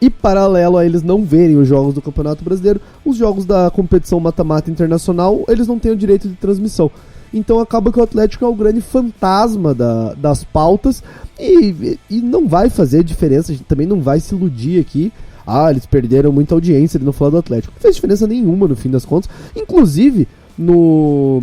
E paralelo a eles não verem os jogos do Campeonato Brasileiro, os jogos da competição mata-mata internacional, eles não têm o direito de transmissão. Então acaba que o Atlético é o grande fantasma das pautas e não vai fazer diferença. A gente também não vai se iludir aqui. Eles perderam muita audiência no falar do Atlético. Não fez diferença nenhuma no fim das contas. Inclusive, no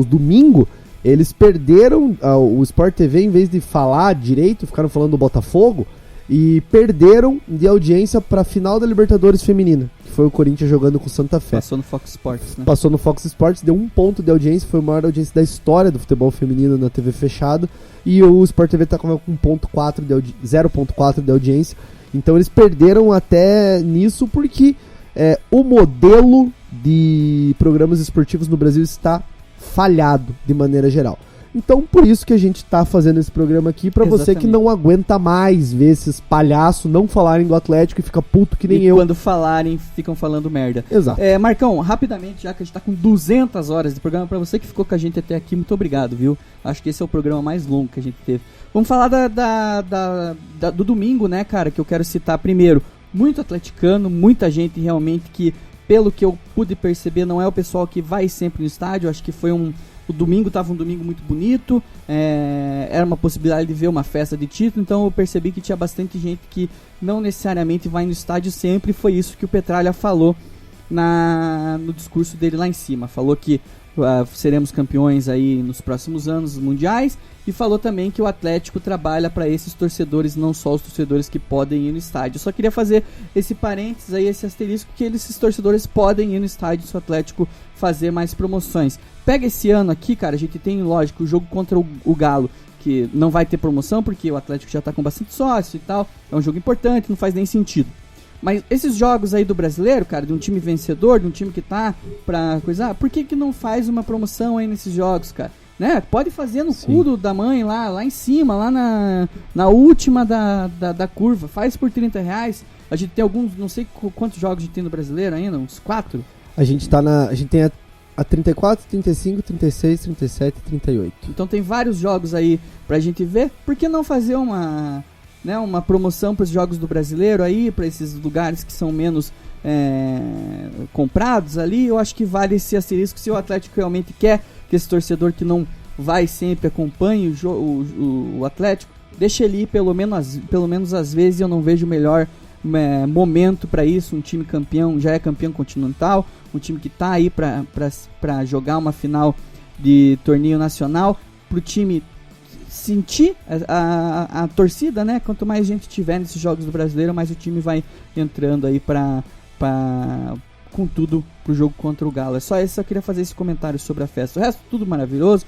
domingo, eles perderam o Sport TV, em vez de falar direito, ficaram falando do Botafogo, e perderam de audiência para a final da Libertadores feminina, que foi o Corinthians jogando com o Santa Fé. Passou no Fox Sports, né? Passou no Fox Sports, deu 1 ponto de audiência, foi a maior audiência da história do futebol feminino na TV fechada, e o Sport TV está com 0.4 de audiência. Então eles perderam até nisso porque o modelo de programas esportivos no Brasil está falhado de maneira geral. Então por isso que a gente tá fazendo esse programa aqui, pra você que não aguenta mais ver esses palhaços não falarem do Atlético e fica puto que nem eu. E quando falarem, ficam falando merda. Exato. Marcão, rapidamente, já que a gente tá com 200 horas de programa, pra você que ficou com a gente até aqui, muito obrigado, viu? Acho que esse é o programa mais longo que a gente teve. Vamos falar do domingo, né, cara, que eu quero citar primeiro. Muito atleticano, muita gente realmente que, pelo que eu pude perceber, não é o pessoal que vai sempre no estádio. Acho que foi o domingo estava um domingo muito bonito, era uma possibilidade de ver uma festa de título, então eu percebi que tinha bastante gente que não necessariamente vai no estádio sempre. Foi isso que o Petralha falou no discurso dele lá em cima. Falou que seremos campeões aí nos próximos anos mundiais, e falou também que o Atlético trabalha para esses torcedores, não só os torcedores que podem ir no estádio. Eu só queria fazer esse parênteses aí, esse asterisco, que esses torcedores podem ir no estádio se o Atlético fazer mais promoções. Pega esse ano aqui, cara, a gente tem, lógico, o jogo contra o Galo, que não vai ter promoção porque o Atlético já tá com bastante sócio e tal, é um jogo importante, não faz nem sentido. Mas esses jogos aí do brasileiro, cara, de um time vencedor, de um time que tá pra coisa, por que não faz uma promoção aí nesses jogos, cara? Né? Pode fazer no cu da mãe lá em cima, lá na última da curva, faz por R$30. A gente tem alguns, não sei quantos jogos a gente tem no brasileiro ainda, uns 4? A gente tem a 34, 35, 36, 37 e 38. Então tem vários jogos aí pra gente ver. Por que não fazer uma promoção para os jogos do brasileiro aí, para esses lugares que são menos comprados ali? Eu acho que vale esse asterisco. Se o Atlético realmente quer que esse torcedor que não vai sempre acompanhe o Atlético, deixa ele ir pelo menos às vezes. Eu não vejo o melhor momento para isso. Um time campeão, já é campeão continental, um time que tá aí para jogar uma final de torneio nacional, pro time sentir a torcida, né? Quanto mais gente tiver nesses jogos do brasileiro, mais o time vai entrando aí para com tudo pro jogo contra o Galo. É só isso, eu queria fazer esse comentário sobre a festa. O resto, tudo maravilhoso.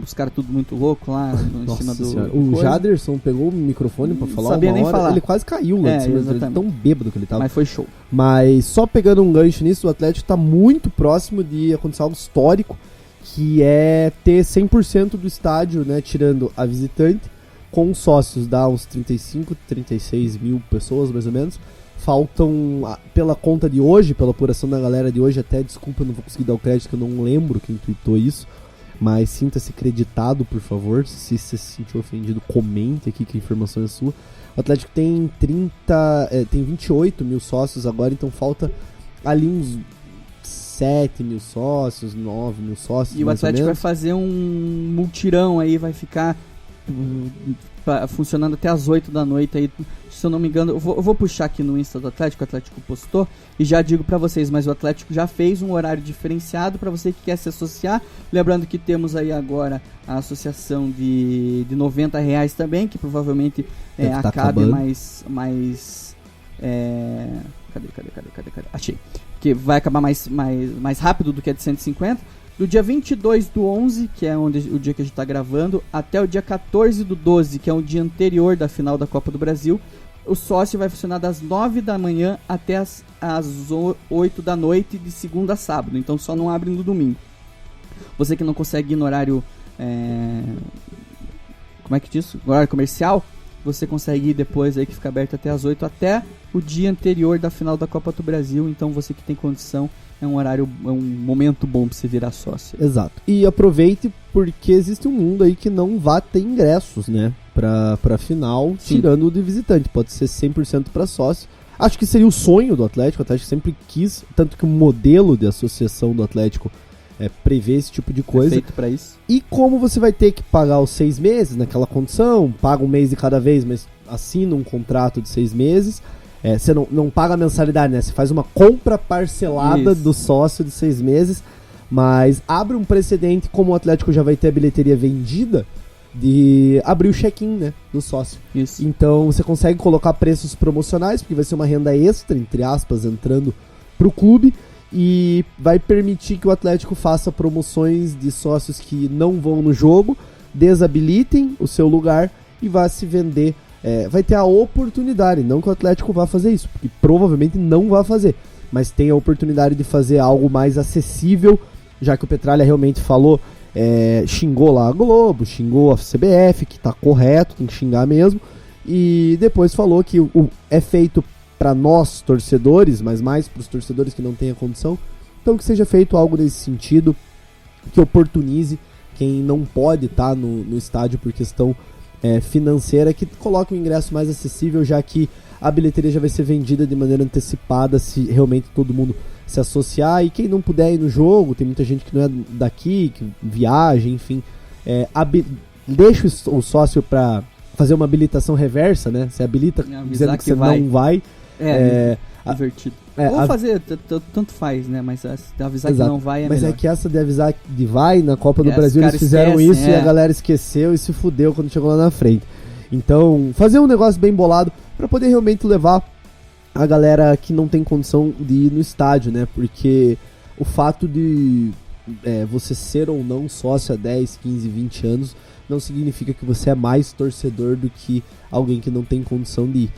Os caras tudo muito louco lá em cima do... O Jaderson pegou o microfone pra falar sabia uma nem hora, falar. ele quase caiu lá de cima dele, tão bêbado que ele tava. Mas foi show. Mas só pegando um gancho nisso, o Atlético tá muito próximo de acontecer algo histórico, que é ter 100% do estádio, né, tirando a visitante, com sócios, dá uns 35, 36 mil pessoas mais ou menos. Faltam, pela conta de hoje, pela apuração da galera de hoje, até, desculpa, eu não vou conseguir dar o crédito, que eu não lembro quem tweetou isso, mas sinta-se creditado, por favor. Se você se sentiu ofendido, comente aqui que a informação é sua. O Atlético tem 28 mil sócios agora, então falta ali uns 7 mil sócios, 9 mil sócios. E o Atlético vai fazer um multirão aí, vai ficar funcionando até as 8 da noite aí, se eu não me engano. Eu vou puxar aqui no Insta do Atlético, o Atlético postou, e já digo pra vocês, mas o Atlético já fez um horário diferenciado pra você que quer se associar. Lembrando que temos aí agora a associação de R$90 também, que provavelmente acabe mais cadê? Achei. Que vai acabar mais rápido do que a de 150. Do dia 22/11, que é o dia que a gente está gravando, até o dia 14/12, que é o dia anterior da final da Copa do Brasil, o sócio vai funcionar das 9 da manhã até as 8 da noite, de segunda a sábado. Então só não abre no domingo. Você que não consegue ir no horário... como é que diz? No horário comercial, você consegue ir depois aí, que fica aberto até as 8, até o dia anterior da final da Copa do Brasil. Então você que tem condição, é um momento bom pra você virar sócio. Exato. E aproveite, porque existe um mundo aí que não vai ter ingressos, né, pra final. Sim. Tirando o de visitante. Pode ser 100% pra sócio. Acho que seria o sonho do Atlético. O Atlético sempre quis, tanto que o modelo de associação do Atlético prevê esse tipo de coisa. É feito pra isso. E como você vai ter que pagar os 6 meses naquela condição, paga um mês de cada vez, mas assina um contrato de 6 meses... você não paga a mensalidade, né? Você faz uma compra parcelada Isso. do sócio de 6 meses, mas abre um precedente, como o Atlético já vai ter a bilheteria vendida, de abrir o check-in, né, do sócio. Isso. Então você consegue colocar preços promocionais, porque vai ser uma renda extra, entre aspas, entrando pro clube, e vai permitir que o Atlético faça promoções de sócios que não vão no jogo, desabilitem o seu lugar e vá se vender. Vai ter a oportunidade, não que o Atlético vá fazer isso, porque provavelmente não vai fazer, mas tem a oportunidade de fazer algo mais acessível, já que o Petralha realmente falou, xingou lá a Globo, xingou a CBF, que tá correto, tem que xingar mesmo, e depois falou que é feito para nós torcedores, mas mais para os torcedores que não têm a condição, então que seja feito algo nesse sentido, que oportunize quem não pode estar no estádio por questão financeira, que coloque o ingresso mais acessível, já que a bilheteria já vai ser vendida de maneira antecipada se realmente todo mundo se associar, e quem não puder ir no jogo, tem muita gente que não é daqui, que viaja, enfim, deixa o sócio para fazer uma habilitação reversa, né? Você habilita dizendo que você não vai. Divertido. Ou fazer, tanto faz, né? Mas avisar Exato. Que não vai Mas melhor. É que essa de avisar de vai, na Copa do Brasil eles fizeram isso e a galera esqueceu e se fudeu quando chegou lá na frente. Então, fazer um negócio bem bolado pra poder realmente levar a galera que não tem condição de ir no estádio, né? Porque o fato de você ser ou não sócio há 10, 15, 20 anos não significa que você é mais torcedor do que alguém que não tem condição de ir.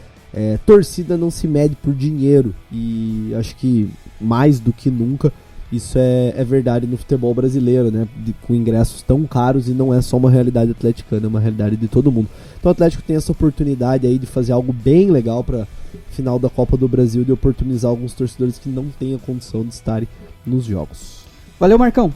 Torcida não se mede por dinheiro, e acho que mais do que nunca isso é verdade no futebol brasileiro, né? Com ingressos tão caros, e não é só uma realidade atleticana, é uma realidade de todo mundo. Então o Atlético tem essa oportunidade aí de fazer algo bem legal para final da Copa do Brasil, de oportunizar alguns torcedores que não têm a condição de estarem nos jogos. Valeu, Marcão.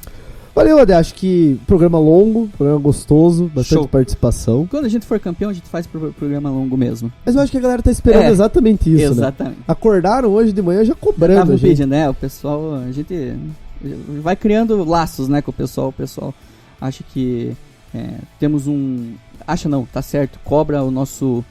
Valeu, Adé. Acho que programa longo, programa gostoso, bastante Show. Participação. Quando a gente for campeão, a gente faz programa longo mesmo. Mas eu acho que a galera tá esperando exatamente isso, exatamente. Né? Acordaram hoje de manhã já cobrando. Tava pedindo, né? O pessoal, a gente vai criando laços, né, com o pessoal. O pessoal acha que temos um... Acha não, tá certo. Cobra o nosso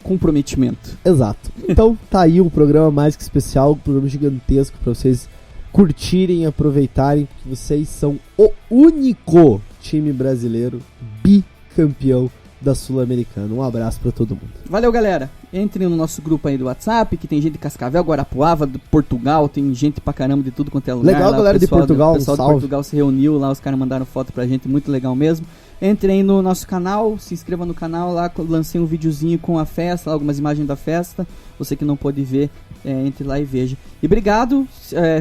comprometimento. Exato. Então tá aí um programa mais que especial, um programa gigantesco pra vocês curtirem, aproveitarem, porque vocês são o único time brasileiro bicampeão da Sul-Americana. Um abraço pra todo mundo. Valeu, galera. Entrem no nosso grupo aí do WhatsApp, que tem gente de Cascavel, Guarapuava, de Portugal, tem gente pra caramba de tudo quanto é lugar. Legal, lá, galera de Portugal, o pessoal de salve. Portugal se reuniu lá, os caras mandaram foto pra gente, muito legal mesmo. Entrem no nosso canal, se inscreva no canal lá, lancei um videozinho com a festa, algumas imagens da festa. Você que não pôde ver, entre lá e veja. E obrigado,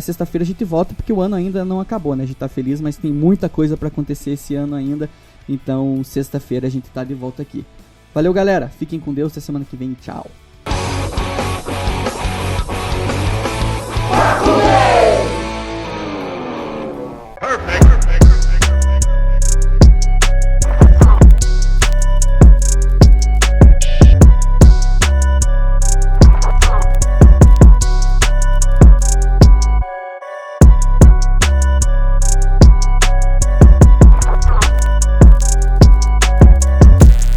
sexta-feira a gente volta, porque o ano ainda não acabou, né? A gente tá feliz, mas tem muita coisa pra acontecer esse ano ainda. Então, sexta-feira a gente tá de volta aqui. Valeu, galera. Fiquem com Deus. Até semana que vem. Tchau.